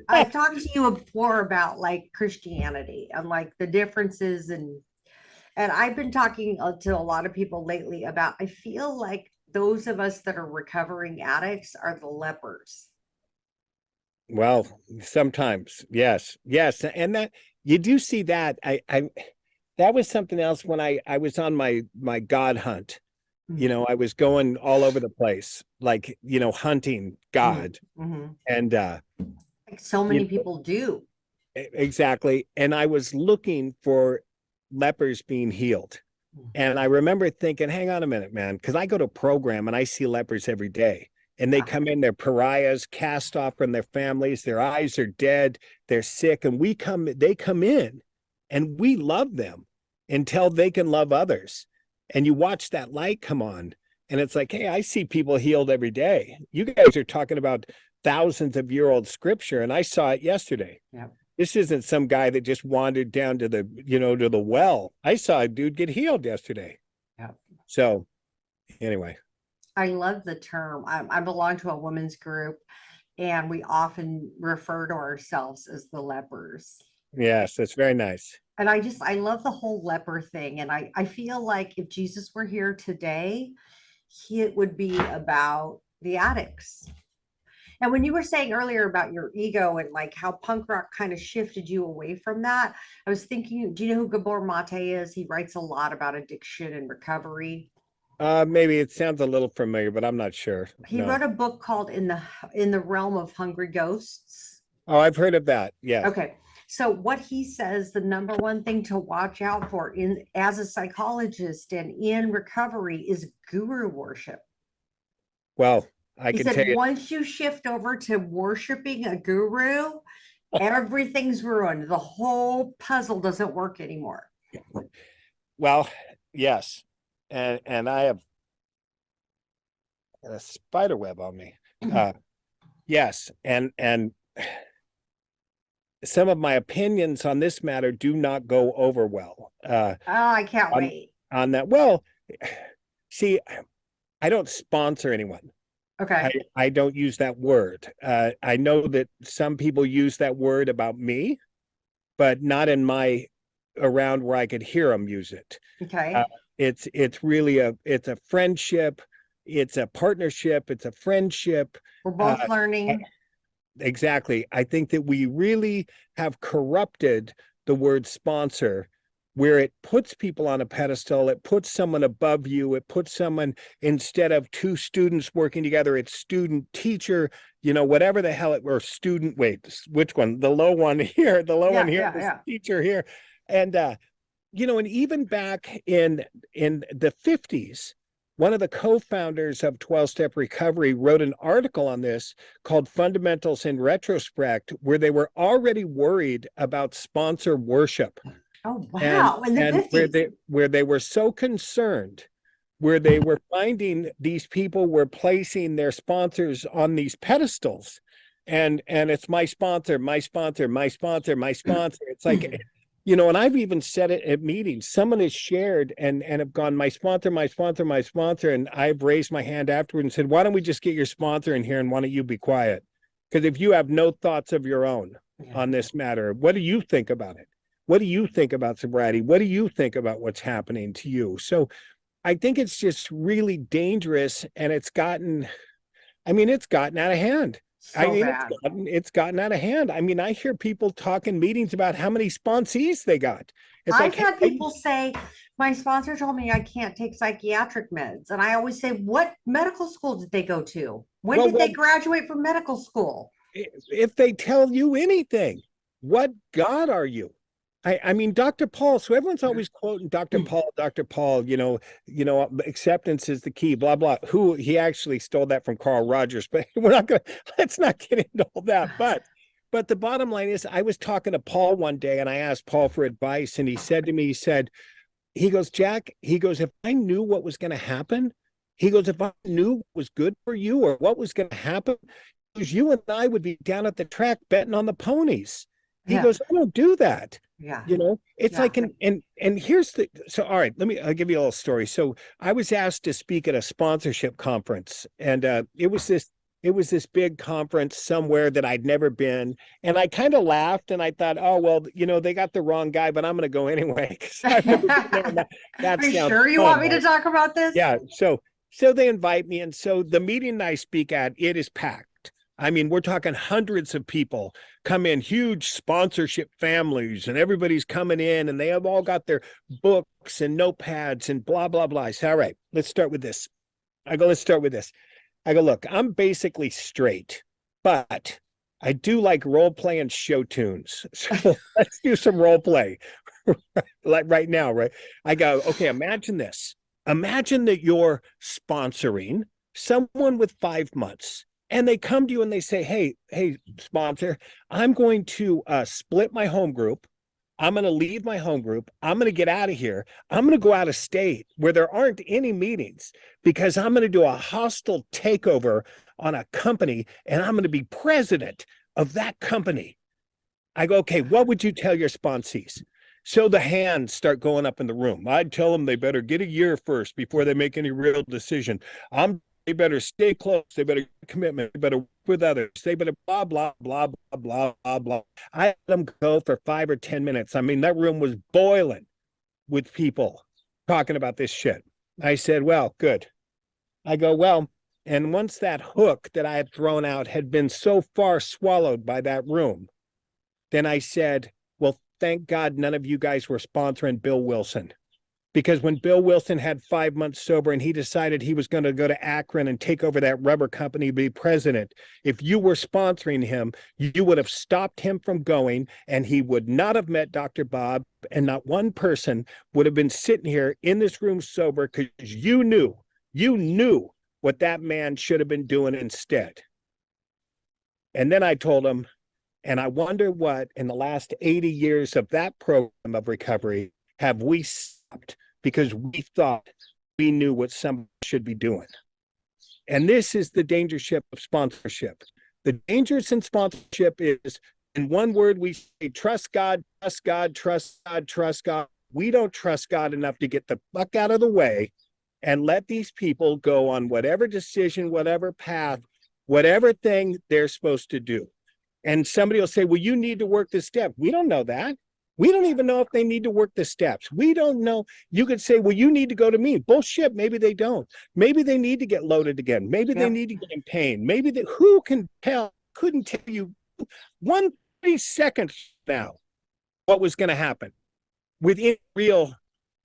I've talked to you before about like Christianity and like the differences and I've been talking to a lot of people lately about, I feel like those of us that are recovering addicts are the lepers.
Well, sometimes, yes. And that you do see that. That was something else when I was on my God hunt. I was going all over the place, like, hunting God. And
like so many people do.
Exactly. And I was looking for lepers being healed. And I remember thinking, hang on a minute, man, because I go to a program and I see lepers every day. And they come in, they're pariahs, cast off from their families, their eyes are dead, they're sick, and they come in and we love them until they can love others. And you watch that light come on, and it's like, hey, I see people healed every day. You guys are talking about thousands of year old scripture, and I saw it yesterday.
Yeah.
This isn't some guy that just wandered down to the well. I saw a dude get healed yesterday.
Yeah.
So anyway.
I love the term. I belong to a women's group, and we often refer to ourselves as the lepers.
Yes, that's very nice.
And I love the whole leper thing. And I feel like if Jesus were here today, it would be about the addicts. And when you were saying earlier about your ego and like how punk rock kind of shifted you away from that, I was thinking, do you know who Gabor Mate is? He writes a lot about addiction and recovery.
Maybe it sounds a little familiar, but I'm not sure.
He wrote a book called In the Realm of Hungry Ghosts.
Oh, I've heard of that. Yeah.
Okay. So what he says, the number one thing to watch out for in as a psychologist and in recovery is guru worship.
Well, I
He
can tell
said
you,
once you shift over to worshiping a guru, everything's ruined. The whole puzzle doesn't work anymore.
well, yes. And I have a spider web on me. Yes, and some of my opinions on this matter do not go over well.
Oh, I can't wait.
On that. Well, see, I don't sponsor anyone.
Okay.
I don't use that word. I know that some people use that word about me, but not in my around where I could hear them use it.
Okay.
It's really it's a friendship, it's a partnership, it's a friendship.
We're both learning.
Exactly. I think that we really have corrupted the word sponsor, where it puts people on a pedestal, it puts someone above you, it puts someone, instead of two students working together, it's student teacher, whatever the hell or student, wait, which one? The low one here, the low one here, the teacher here. And and even back in the 50s, one of the co-founders of 12-Step Recovery wrote an article on this called Fundamentals in Retrospect, where they were already worried about sponsor worship.
Oh, wow.
And,
in the 50s.
Where they were so concerned, where they were finding these people were placing their sponsors on these pedestals. And it's my sponsor, my sponsor, my sponsor, my sponsor. It's like, and I've even said it at meetings. Someone has shared and have gone, my sponsor, my sponsor, my sponsor. And I've raised my hand afterward and said, why don't we just get your sponsor in here and why don't you be quiet? Because if you have no thoughts of your own on this matter, what do you think about it? What do you think about sobriety? What do you think about what's happening to you? So I think it's just really dangerous, and it's gotten out of hand.
Bad.
It's gotten out of hand. I mean, I hear people talk in meetings about how many sponsees they got.
I've had people say, my sponsor told me I can't take psychiatric meds. And I always say, what medical school did they go to? When did they graduate from medical school?
If they tell you anything, what God are you? I mean, Dr. Paul, so everyone's always quoting Dr. Paul, acceptance is the key, blah, blah, who he actually stole that from Carl Rogers, but let's not get into all that. But the bottom line is, I was talking to Paul one day and I asked Paul for advice, and he said to me, he goes, Jack, if I knew what was going to happen, if I knew what was good for you or what was going to happen, you and I would be down at the track betting on the ponies. He goes, I don't do that.
Yeah.
It's like, and here's all right, I'll give you a little story. So I was asked to speak at a sponsorship conference, and it was this big conference somewhere that I'd never been. And I kind of laughed and I thought, oh, well, they got the wrong guy, but I'm going to go anyway. I've never been there.
Are you sure you want me to talk about this?
Yeah. So they invite me. And so the meeting I speak at, it is packed. I mean, we're talking hundreds of people come in, huge sponsorship families, and everybody's coming in, and they have all got their books and notepads and blah, blah, blah. I say, all right, let's start with this. I go, look, I'm basically straight, but I do like role play and show tunes. So let's do some role play like right now, right? I go, okay, imagine this. Imagine that you're sponsoring someone with 5 months. And they come to you and they say, hey, sponsor, I'm going to split my home group. I'm going to leave my home group. I'm going to get out of here. I'm going to go out of state where there aren't any meetings, because I'm going to do a hostile takeover on a company, and I'm going to be president of that company. I go, okay, what would you tell your sponsees? So the hands start going up in the room. I'd tell them they better get a year first before they make any real decision. They better stay close. They better commitment. They better work with others. They better blah, blah, blah, blah, blah, blah, blah. I let them go for 5 or 10 minutes. I mean, that room was boiling with people talking about this shit. I said, well, good. I go, well, and once that hook that I had thrown out had been so far swallowed by that room, then I said, well, thank God none of you guys were sponsoring Bill Wilson, Because when Bill Wilson had 5 months sober and he decided he was going to go to Akron and take over that rubber company, be president, if you were sponsoring him, you would have stopped him from going, and he would not have met Dr. Bob, and not one person would have been sitting here in this room sober, because you knew what that man should have been doing instead. And then I told him, and I wonder what in the last 80 years of that program of recovery have we stopped because we thought we knew what somebody should be doing. And this is the dangership of sponsorship. The dangers in sponsorship is, in one word, we say, trust God, trust God, trust God, trust God. We don't trust God enough to get the fuck out of the way and let these people go on whatever decision, whatever path, whatever thing they're supposed to do. And somebody will say, well, you need to work the step. We don't know that. We don't even know if they need to work the steps. We don't know. You could say, well, you need to go to me. Bullshit. Maybe they don't. Maybe they need to get loaded again. Maybe they need to get in pain. Maybe they, who can tell, couldn't tell you 1 second now what was going to happen within real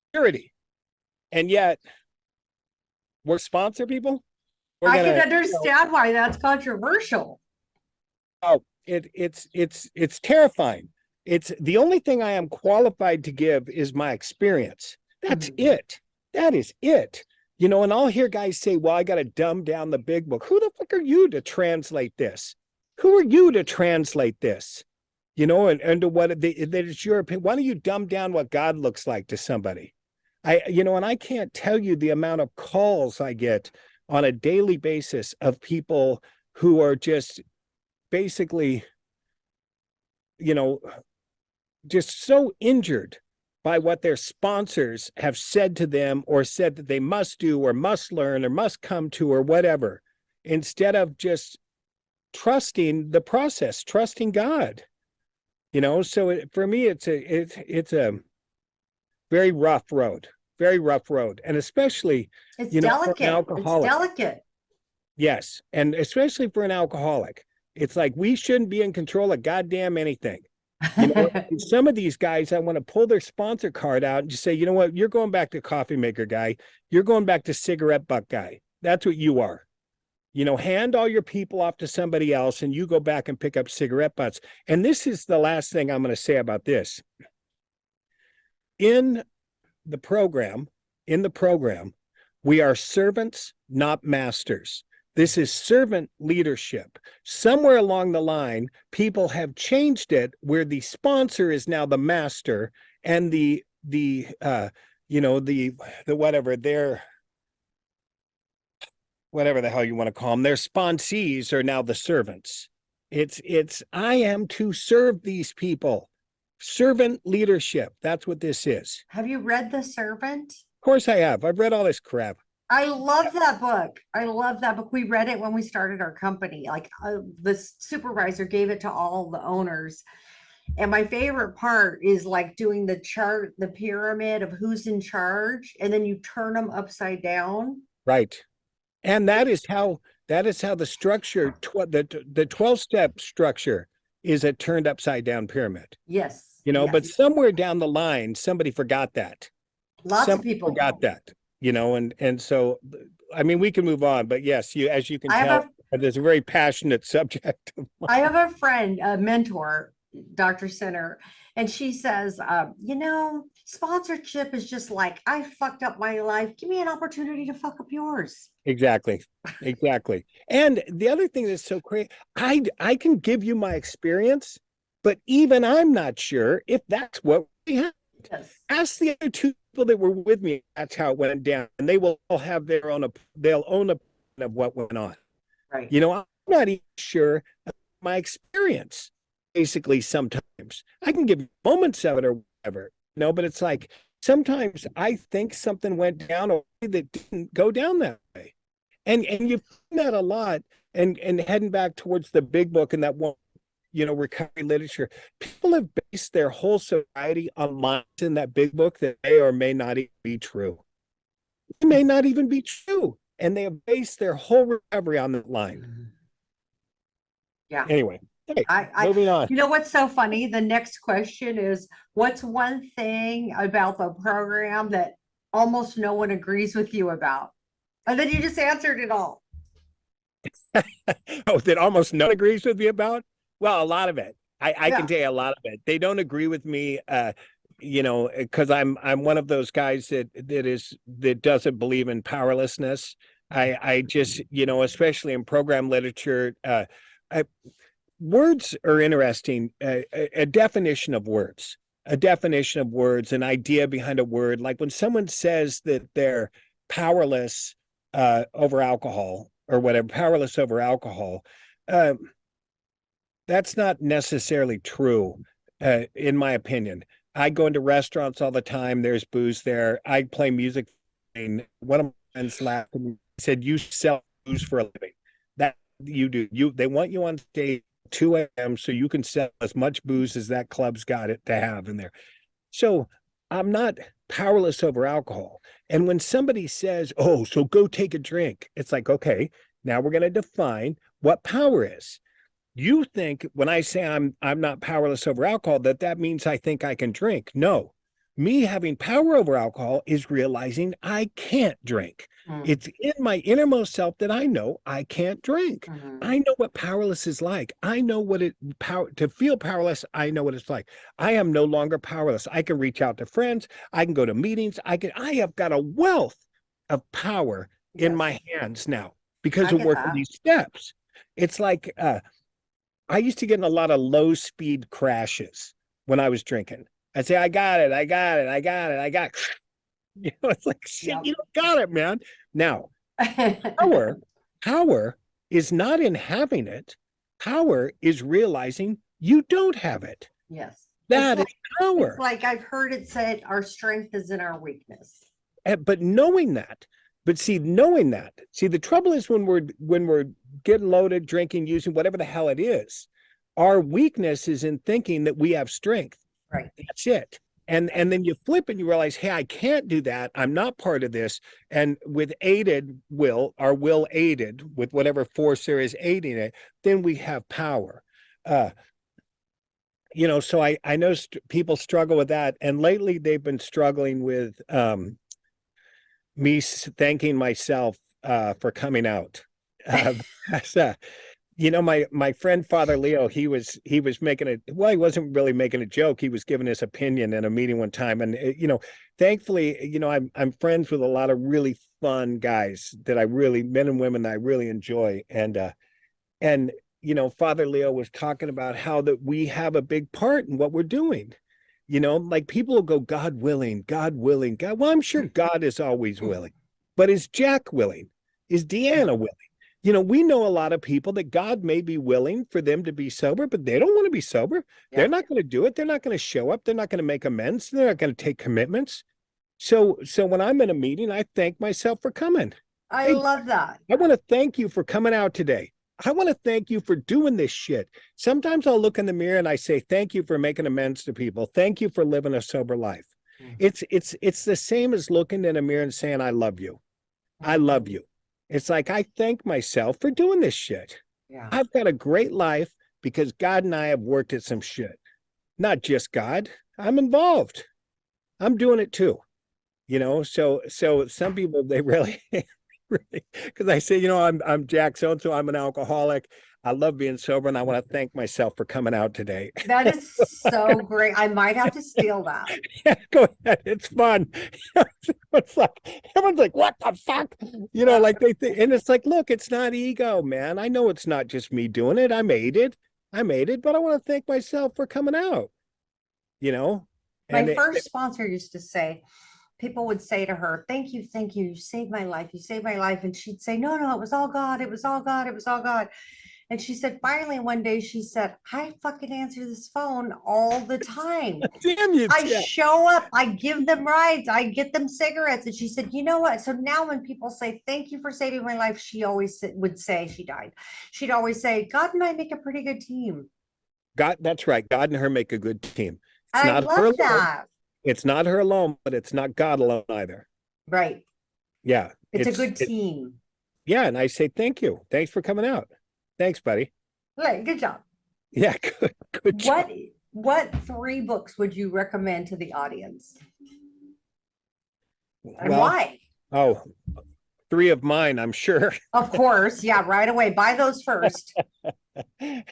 security. And yet we're sponsor people.
I can understand why that's controversial.
Oh, it's terrifying. It's the only thing I am qualified to give is my experience. That's it. That is it. You know, and I'll hear guys say, well, I got to dumb down the big book. Who the fuck are you to translate this? Who are you to translate this? You know, and to what that it's your opinion. Why don't you dumb down what God looks like to somebody? And I can't tell you the amount of calls I get on a daily basis of people who are just basically, just so injured by what their sponsors have said to them or said that they must do or must learn or must come to or whatever, instead of just trusting the process, trusting God. So for me, it's a very rough road, and especially
it's delicate.
Alcoholic.
It's delicate.
Yes, and especially for an alcoholic, it's like we shouldn't be in control of goddamn anything. Some of these guys, I want to pull their sponsor card out and just say, you know what, you're going back to coffee maker guy. You're going back to cigarette butt guy. That's what you are. Hand all your people off to somebody else and you go back and pick up cigarette butts. And this is the last thing I'm going to say about this. In the program, we are servants, not masters. This is servant leadership. Somewhere along the line, people have changed it where the sponsor is now the master and the whatever the hell you want to call them, their sponsees are now the servants. I am to serve these people. Servant leadership. That's what this is.
Have you read The Servant?
Of course I have. I've read all this crap.
I love that book. We read it when we started our company. Like the supervisor gave it to all the owners. And my favorite part is like doing the chart, the pyramid of who's in charge, and then you turn them upside down.
Right. And that is how the structure, the 12-step structure is a turned upside down pyramid.
Yes.
But somewhere down the line, somebody forgot that.
Lots of people
forgot that. And so, I mean, we can move on, but yes, as you can tell, there's a very passionate subject.
I have a friend, a mentor, Dr. Center, and she says, sponsorship is just like, I fucked up my life. Give me an opportunity to fuck up yours.
Exactly. And the other thing that's so crazy, I can give you my experience, but even I'm not sure if that's what we have.
Yes.
Ask the other two people that were with me. That's how it went down, and they will all have they'll own a of what went on.
Right.
I'm not even sure of my experience. Basically, sometimes I can give moments of it or whatever, but it's like sometimes I think something went down a way that didn't go down that way, and you find that a lot. And heading back towards the big book and that one. Recovery literature, people have based their whole sobriety on lines in that big book that may or may not even be true. It may not even be true. And they have based their whole recovery on that line.
Yeah.
Anyway, hey, moving on.
You know what's so funny? The next question is, what's one thing about the program that almost no one agrees with you about? And then you just answered it all.
Oh, that almost no one agrees with me about? Well, a lot of it. I
Yeah.
can tell you a lot of it. They don't agree with me, because I'm one of those guys that doesn't believe in powerlessness. I just, especially in program literature, I, words are interesting. A definition of words, an idea behind a word. Like when someone says that they're powerless over alcohol or whatever, powerless over alcohol. Uh, that's not necessarily true, in my opinion. I go into restaurants all the time. There's booze there. I play music. And one of my friends laughed and said, "You sell booze for a living. That you do. They want you on stage at 2 a.m. so you can sell as much booze as that club's got it to have in there." So I'm not powerless over alcohol. And when somebody says, "Oh, so go take a drink," it's like, okay, now we're going to define what power is. You think when I say I'm not powerless over alcohol, that means I think I can drink. No, me having power over alcohol is realizing I can't drink. It's in my innermost self that I know I can't drink. I know what powerless is like. I know what to feel powerless. I know what it's like. I am no longer powerless. I can reach out to friends. I can go to meetings. I have got a wealth of power in my hands now because
I
of
get
working
that.
these steps. It's like I used to get in a lot of low speed crashes when I was drinking. I'd say, I got it. It's like, shit,
Yep.
you don't got it, man. Now, power is not in having it. Power is realizing you don't have it.
Yes.
That is
It's
power.
like I've heard it said, our strength is in our weakness.
But knowing that, the trouble is when we're getting loaded, drinking, using whatever the hell it is, our weakness is in thinking that we have strength.
Right.
That's it. And then you flip and you realize, hey, I can't do that. I'm not part of this. And with aided will, our will aided with whatever force there is aiding it, then we have power. So I know people struggle with that. And lately they've been struggling with me thanking myself for coming out. So, my friend Father Leo, he was making he wasn't really making a joke. He was giving his opinion in a meeting one time, and thankfully, I'm friends with a lot of really fun guys men and women that I really enjoy, and Father Leo was talking about how that we have a big part in what we're doing. Like people will go, God willing, God willing, God. Well, I'm sure God is always willing, but is Jack willing? Is Deanna willing? We know a lot of people that God may be willing for them to be sober, but they don't want to be sober.
Yeah.
They're not going to do it. They're not going to show up. They're not going to make amends. They're not going to take commitments. So when I'm in a meeting, I thank myself for coming.
I
Hey,
love that.
I want to thank you for coming out today. I want to thank you for doing this shit. Sometimes I'll look in the mirror and I say, thank you for making amends to people. Thank you for living a sober life. It's the same as looking in a mirror and saying, I love you. I love you. It's like, I thank myself for doing this shit.
Yeah.
I've got a great life because God and I have worked at some shit. Not just God. I'm involved. I'm doing it too. So some people, they really, really, because I say, I'm Jack so-and-so, I'm an alcoholic. I love being sober, and I want to thank myself for coming out today.
That is so great. I might have to steal that.
Yeah, go ahead. It's fun. It's like everyone's like, what the fuck? Like they think, and it's like, look, it's not ego, man. I know it's not just me doing it. I made it, but I want to thank myself for coming out.
My first sponsor used to say, people would say to her, thank you, you saved my life, you saved my life. And she'd say, no, it was all God, it was all God, it was all God. And she said, finally, one day she said, I fucking answer this phone all the time.
Damn you.
I show up, I give them rides, I get them cigarettes. And she said, you know what? So now when people say, thank you for saving my life, she always would say, she died. She'd always say, God and I make a pretty good team.
God, that's right. God and her make a good team. It's
I
not
love
her alone.
that.
It's not her alone, but it's not God alone either.
Right.
Yeah.
It's a good team.
Yeah. And I say, thank you. Thanks for coming out. Thanks, buddy.
Good job.
Yeah. Good job.
What 3 books would you recommend to the audience? And
Well,
why?
oh, 3 of mine, I'm sure.
Of course. Yeah, right away. Buy those first.
Hey,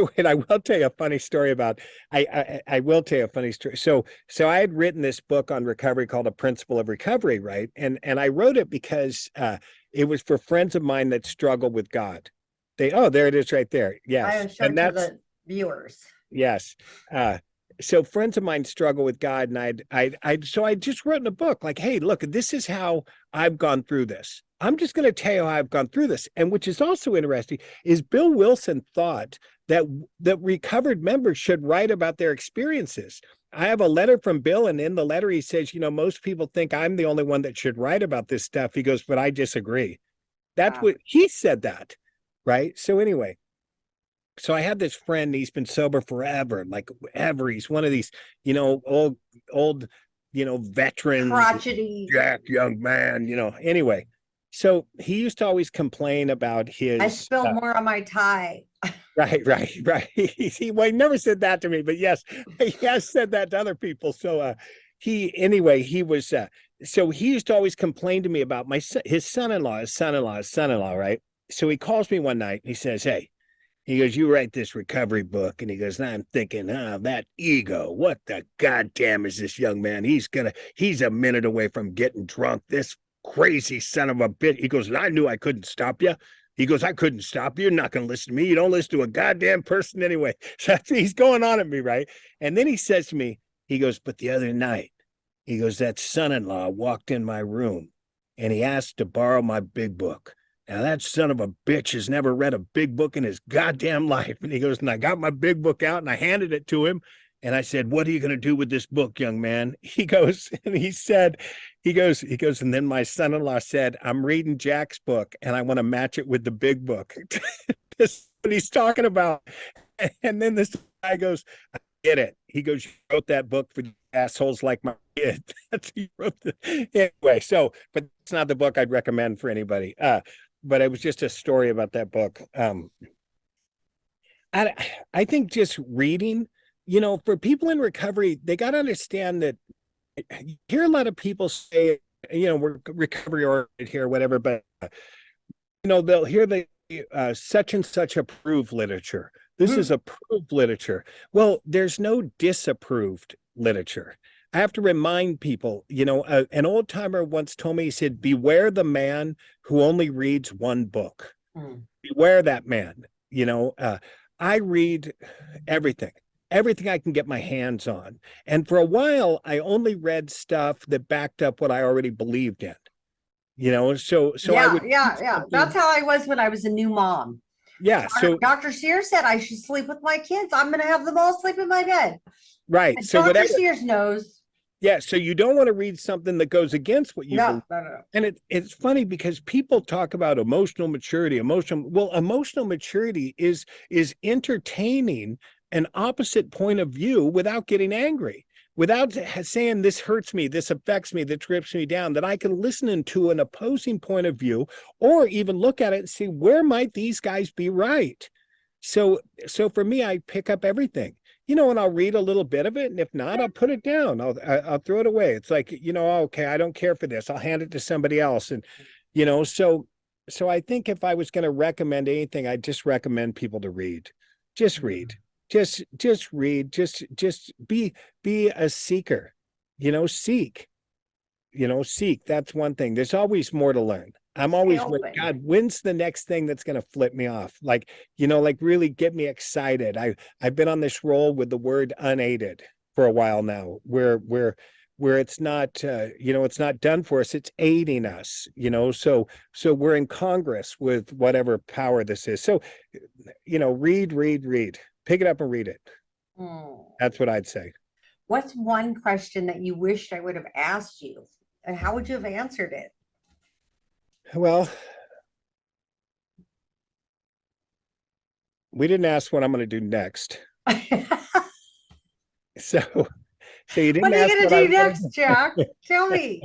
wait, I will tell you a funny story about I will tell you a funny story. So I had written this book on recovery called A Principle of Recovery, right? And I wrote it because it was for friends of mine that struggle with God. There it is right there.
I
Yes.
will show
And
to
that's
the viewers.
yes. So friends of mine struggle with God, and so I just wrote in a book like, hey, look, this is how I've gone through this. I'm just going to tell you how I've gone through this. And which is also interesting is Bill Wilson thought that recovered members should write about their experiences. I have a letter from Bill, and in the letter he says, most people think I'm the only one that should write about this stuff. He goes, but I disagree. That's what he said that, right? So anyway. So I had this friend, he's been sober forever, like ever. He's one of these, old, veterans,
Crotchety.
Jack, young man, Anyway, so he used to always complain about
I
his
spilled more on my tie.
right. He never said that to me, but yes, he has said that to other people. So he was so he used to always complain to me about his son-in-law, right? So he calls me one night and he says, hey, he goes, you write this recovery book. And he goes, and I'm thinking, that ego, what the goddamn is this young man? He's a minute away from getting drunk. This crazy son of a bitch. He goes, and I knew I couldn't stop you. He goes, I couldn't stop you. You're not going to listen to me. You don't listen to a goddamn person anyway. So he's going on at me, right? And then he says to me, he goes, but the other night, he goes, that son-in-law walked in my room and he asked to borrow my big book. Now, that son of a bitch has never read a big book in his goddamn life. And he goes, and I got my big book out and I handed it to him. And I said, what are you going to do with this book, young man? He goes, and he goes, and then my son-in-law said, I'm reading Jack's book and I want to match it with the big book. This is what he's talking about. And then this guy goes, I get it. He goes, you wrote that book for assholes like my kid. He wrote anyway, but it's not the book I'd recommend for anybody. But it was just a story about that book. I think just reading, for people in recovery, they got to understand that you hear a lot of people say, we're recovery oriented here, whatever, but, they'll hear the such and such approved literature. This is approved literature. Well, there's no disapproved literature. I have to remind people, an old timer once told me, he said, beware the man who only reads one book. Beware that man. I read everything I can get my hands on. And for a while, I only read stuff that backed up what I already believed in. So
yeah,
I would.
Yeah. That's how I was when I was a new mom.
Yeah. So
Dr. Sears said I should sleep with my kids. I'm going to have them all sleep in my bed.
Right.
And
So
Dr. Sears knows.
Yeah, so you don't want to read something that goes against what you believe.
No.
And it's funny because people talk about emotional maturity. Emotional maturity is entertaining an opposite point of view without getting angry, without saying this hurts me, this affects me, that trips me down, that I can listen to an opposing point of view or even look at it and see where might these guys be right. So for me, I pick up everything. And I'll read a little bit of it. And if not, I'll put it down. I'll throw it away. It's like, okay, I don't care for this. I'll hand it to somebody else. And, so I think if I was going to recommend anything, I'd just recommend people to read. Just read. Just read. Just be a seeker, seek. Seek. That's one thing. There's always more to learn. I'm always with God, when's the next thing that's going to flip me off? Like really get me excited. I've been on this roll with the word unaided for a while now, where it's not, it's not done for us. It's aiding us, so we're in Congress with whatever power this is. So, read, pick it up and read it. That's what I'd say.
What's one question that you wished I would have asked you? And how would you have answered it?
Well, we didn't ask what I'm going to do next. So you didn't
what are
ask
you going to do next, Jack? Tell me.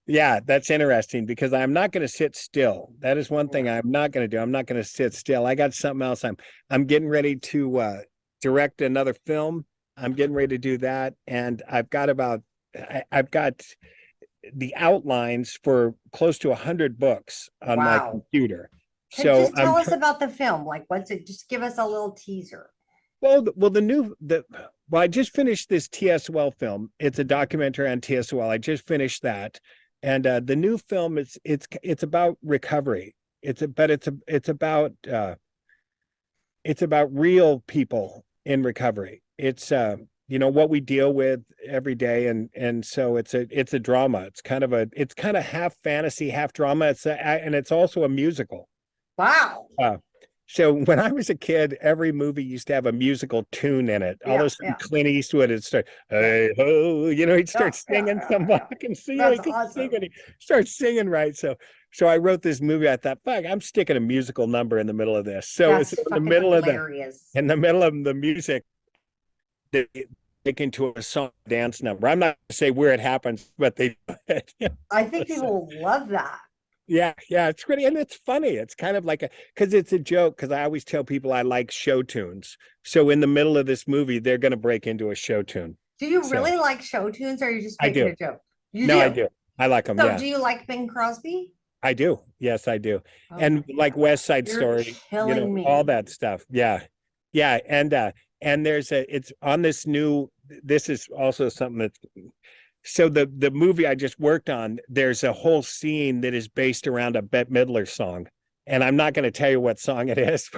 Yeah, that's interesting because I'm not going to sit still. That is one thing I'm not going to do. I'm not going to sit still. I got something else. I'm getting ready to direct another film. I'm getting ready to do that. And I've got about I've got the outlines for close to 100 books on my
Wow.
computer.
Can
So
just tell us about the film. Like, what's it? Just give us a little teaser.
I just finished this TSOL film. It's a documentary on TSOL. I just finished that, and the new film it's about recovery. It's about real people in recovery. It's what we deal with every day, and so it's a drama. It's kind of half fantasy, half drama. And it's also a musical.
Wow.
So when I was a kid, every movie used to have a musical tune in it. All
Yeah,
those
yeah.
Clint Eastwood would start, hey ho, he'd start singing some fucking scene.
That's
He could
awesome.
sing and he starts singing right. So I wrote this movie. I thought, fuck, I'm sticking a musical number in the middle of this. So
That's
it's in the
fucking
middle
hilarious.
in the middle of the music, they make into a song dance number. I'm not gonna say where it happens, but they do it.
I think people will love that.
Yeah, it's pretty, and it's funny. It's kind of like because it's a joke. Because I always tell people I like show tunes. So in the middle of this movie, they're going to break into a show tune.
Do you really like show tunes, or are you just
I
making
do.
a joke? You
No,
do.
I do. I like them.
So
Yeah,
do you like Bing Crosby?
I do. Yes, I do.
Oh
And
my
like
God.
West Side
You're
Story,
killing me.
all that stuff. Yeah, yeah. And it's on this new. This is also something that's so the movie I just worked on, there's a whole scene that is based around a Bette Midler song. And I'm not going to tell you what song it is,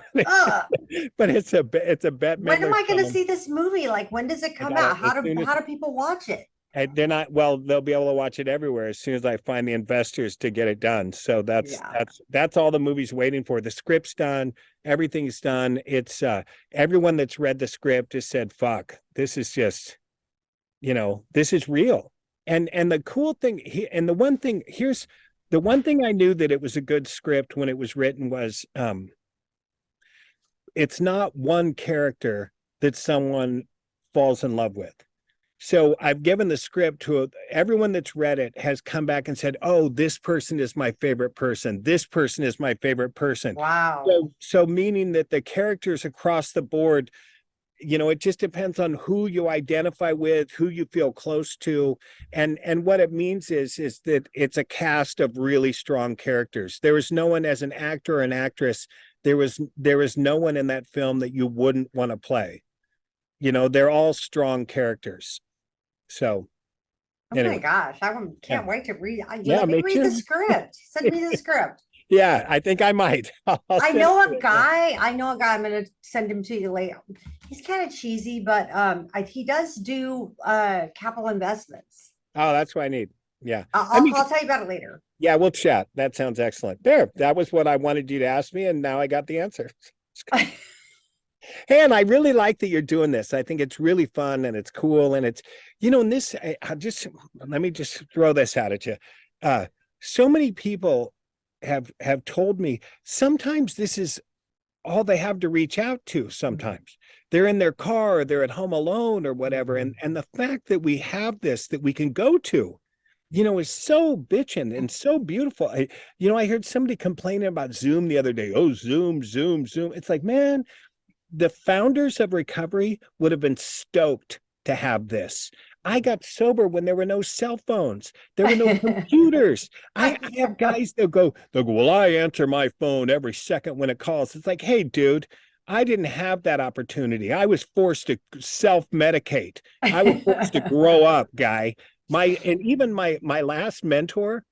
but it's a Bette Midler.
When am I going to
song.
see this movie? Like, when does it come
got
out?
it. As soon as-
How do people watch it?
They're not, well, they'll be able to watch it everywhere as soon as I find the investors to get it done. So that's all the movie's waiting for. The script's done, everything's done. It's everyone that's read the script has said, fuck, this is just, this is real. And the cool thing, and the one thing I knew that it was a good script when it was written was it's not one character that someone falls in love with. So I've given the script to everyone that's read it has come back and said, oh, this person is my favorite person. This person is my favorite person.
Wow.
So meaning that the characters across the board, it just depends on who you identify with, who you feel close to. And what it means is that it's a cast of really strong characters. There was no one as an actor or an actress. There was no one in that film that you wouldn't want to play. They're all strong characters. So
my gosh, I can't wait to read. Let me read the script. Send me the script.
Yeah, I think I might.
I know a guy. I'm going to send him to you later. He's kind of cheesy, but he does do capital investments.
Oh, that's what I need. Yeah.
I'll tell you about it later.
Yeah, we'll chat. That sounds excellent. There, that was what I wanted you to ask me, and now I got the answer. Hey, and I really like that you're doing this. I think it's really fun and it's cool. And it's, and this, let me just throw this out at you. So many people have told me sometimes this is all they have to reach out to. Sometimes they're in their car, or they're at home alone or whatever. And the fact that we have this, that we can go to, is so bitching and so beautiful. I heard somebody complaining about Zoom the other day. Oh, Zoom. It's like, man, the founders of recovery would have been stoked to have this. I got sober when there were no cell phones. There were no computers. I have guys that go, well, I answer my phone every second when it calls. It's like, hey, dude, I didn't have that opportunity. I was forced to self-medicate. I was forced to grow up, guy. My last mentor,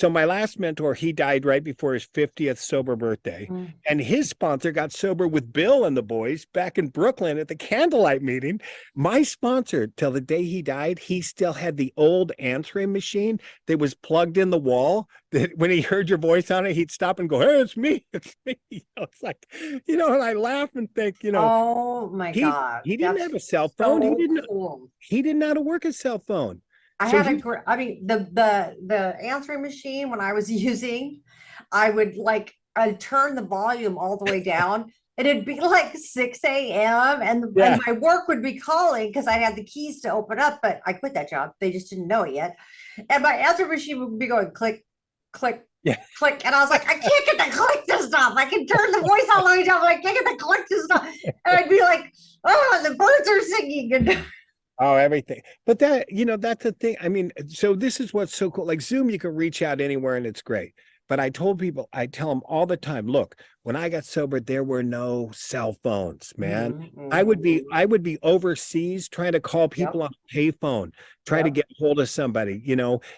my last mentor, he died right before his 50th sober birthday. And his sponsor got sober with Bill and the boys back in Brooklyn at the candlelight meeting. My sponsor, till the day he died, he still had the old answering machine that was plugged in the wall, that when he heard your voice on it, he'd stop and go, hey, it's me. It's like, and I laugh and think,
oh my God.
He didn't have a cell phone.
So
he didn't know how to work a cell phone.
The answering machine when I was using, I would I'd turn the volume all the way down, and it'd be like 6 a.m. and my work would be calling because I had the keys to open up, but I quit that job. They just didn't know it yet. And my answering machine would be going click, click, click. And I was like, I can't get the click to stop. I can turn the voice all the way down, but I can't get the click to stop. And I'd be like, oh, the birds are singing.
Oh, everything. But that, that's the thing. I mean, so this is what's so cool. Like Zoom, you can reach out anywhere and it's great. But I told people, I tell them all the time, look, when I got sober, there were no cell phones, man. I would be
Mhm.
I would be overseas trying to call people
Yep.
on a payphone, try to
Yep.
get hold of somebody,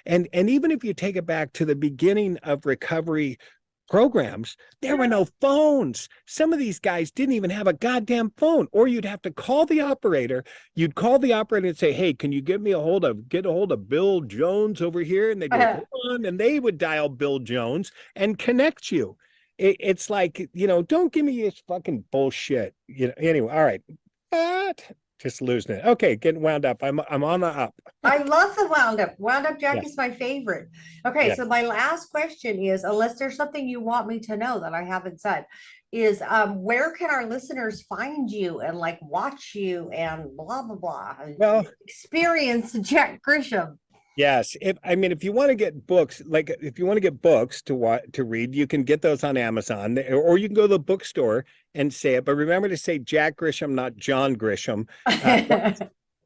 and even if you take it back to the beginning of recovery programs, there were no phones. Some of these guys didn't even have a goddamn phone, or you'd have to call the operator. You'd call the operator and say, "Hey, can you get a hold of Bill Jones over here?" And they'd go, "Hold on," and they would dial Bill Jones and connect you. It's like, don't give me this fucking bullshit. Anyway, all right. But just losing it. Okay, getting wound up. I'm on the up.
I love the wound up. Wound up
Yeah,
Jack is my favorite. Okay,
yeah.
so my last question is, unless there's something you want me to know that I haven't said, is where can our listeners find you and like watch you and blah blah blah and
Well,
experience Jack Grisham?
yes, if you want to get books, like if you want to get books to read, you can get those on Amazon, or you can go to the bookstore and say it. But remember to say Jack Grisham, not John Grisham.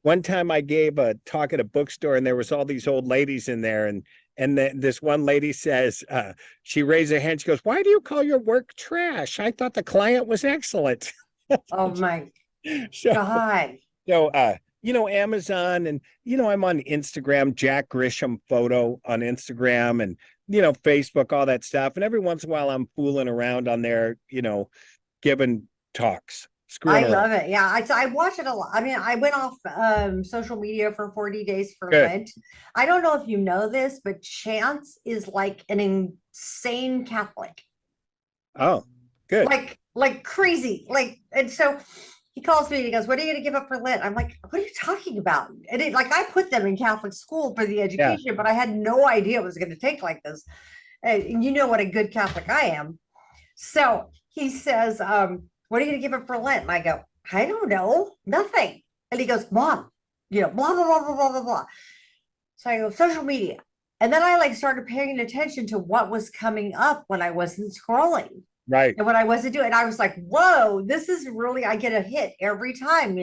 One time I gave a talk at a bookstore, and there was all these old ladies in there, and this one lady says, she raised her hand. She goes, "Why do you call your work trash? I thought the client was excellent."
Oh my
So
God.
Amazon, and I'm on Instagram, Jack Grisham photo on Instagram, and Facebook, all that stuff. And every once in a while I'm fooling around on there, giving talks, screwing
I
around.
love it. Yeah, I watch it a lot. I mean, I went off social media for 40 days for
Good.
Lent. I don't know if you know this, but Chance is like an insane Catholic.
Oh, good.
Like crazy. And so he calls me and he goes, "What are you gonna give up for Lent?" I'm like, "What are you talking about?" And like I put them in Catholic school for the
Yeah.
education, but I had no idea it was gonna take like this. And you know what a good Catholic I am. So he says, "What are you gonna give up for Lent?" And I go, "I don't know, nothing." And he goes, "Mom, blah blah blah blah blah blah blah." So I go, social media. And then I like started paying attention to what was coming up when I wasn't scrolling
Right.
and what I wasn't doing. And I was like, whoa, this is really, I get a hit every time,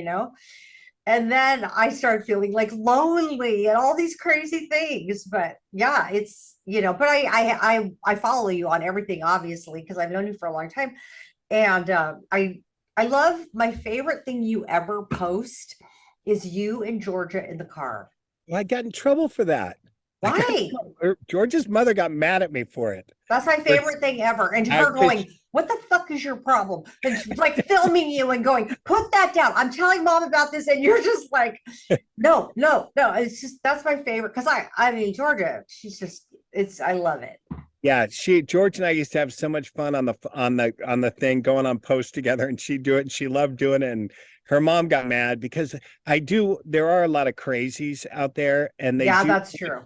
And then I started feeling like lonely and all these crazy things. But yeah, but I follow you on everything, obviously, because I've known you for a long time. And I love my favorite thing you ever post is you in Georgia in the car.
Well, I got in trouble for that.
Why?
George's mother got mad at me for it.
That's my favorite thing ever. And her going, "What the fuck is your problem?" And she's like filming you and going, "Put that down. I'm telling mom about this." And you're just like, no, no, no. It's just, that's my favorite. Cause I mean, Georgia, I love it.
Yeah, George and I used to have so much fun on the thing, going on posts together, and she'd do it and she loved doing it. And her mom got mad because there are a lot of crazies out there, and they
Yeah,
do,
that's true.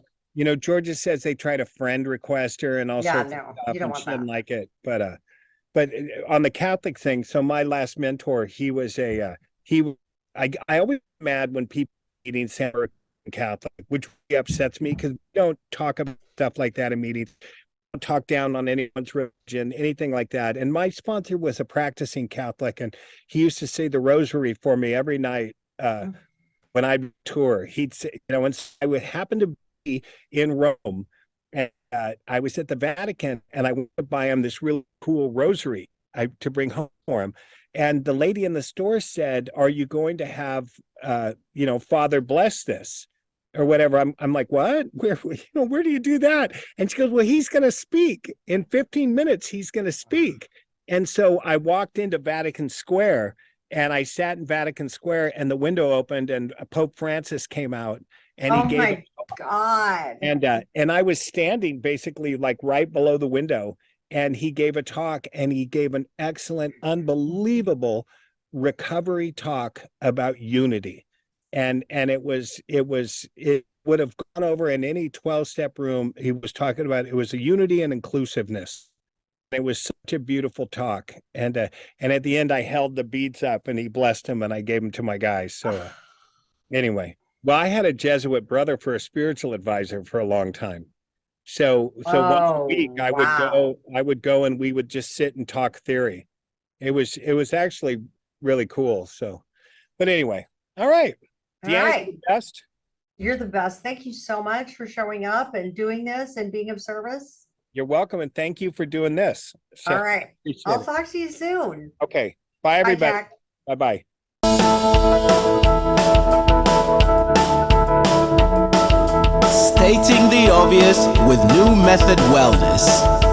Georgia says they try to friend request her and all
Yeah,
sorts of
no,
stuff,
you don't
and
want
she
that.
didn't like it. But on the Catholic thing, so my last mentor, he was I always get mad when people meeting Catholic, which really upsets me because we don't talk about stuff like that in meetings, talk down on anyone's religion, anything like that. And my sponsor was a practicing Catholic, and he used to say the rosary for me every night when I'd tour. He'd say, and I would happen to be in Rome, and I was at the Vatican, and I went to buy him this really cool rosary to bring home for him. And the lady in the store said, "Are you going to have, Father bless this?" Or whatever. I'm like, "What? Where do you do that?" And she goes, "Well, he's going to speak in 15 minutes. He's going to speak." And so I walked into Vatican Square, and I sat in Vatican Square, and the window opened, and Pope Francis came out, and he
Oh
gave,
my God.
and I was standing basically like right below the window, and he gave a talk, and he gave an excellent, unbelievable recovery talk about unity. And it would have gone over in any 12-step room. He was talking about, it was a unity and inclusiveness. It was such a beautiful talk. And at the end I held the beads up, and he blessed him, and I gave them to my guys. So anyway, well, I had a Jesuit brother for a spiritual advisor for a long time. So once a week
Oh, wow.
I would go and we would just sit and talk theory. It was actually really cool. So, but anyway, all right.
All
Deanna,
right.
you're the best.
You're the best. Thank you so much for showing up and doing this and being of service.
You're welcome, and thank you for doing this. So,
All right.
appreciate
I'll
it.
talk to you soon.
Okay. Bye,
Bye,
everybody.
Jack.
Bye-bye.
Stating the obvious with New Method Wellness.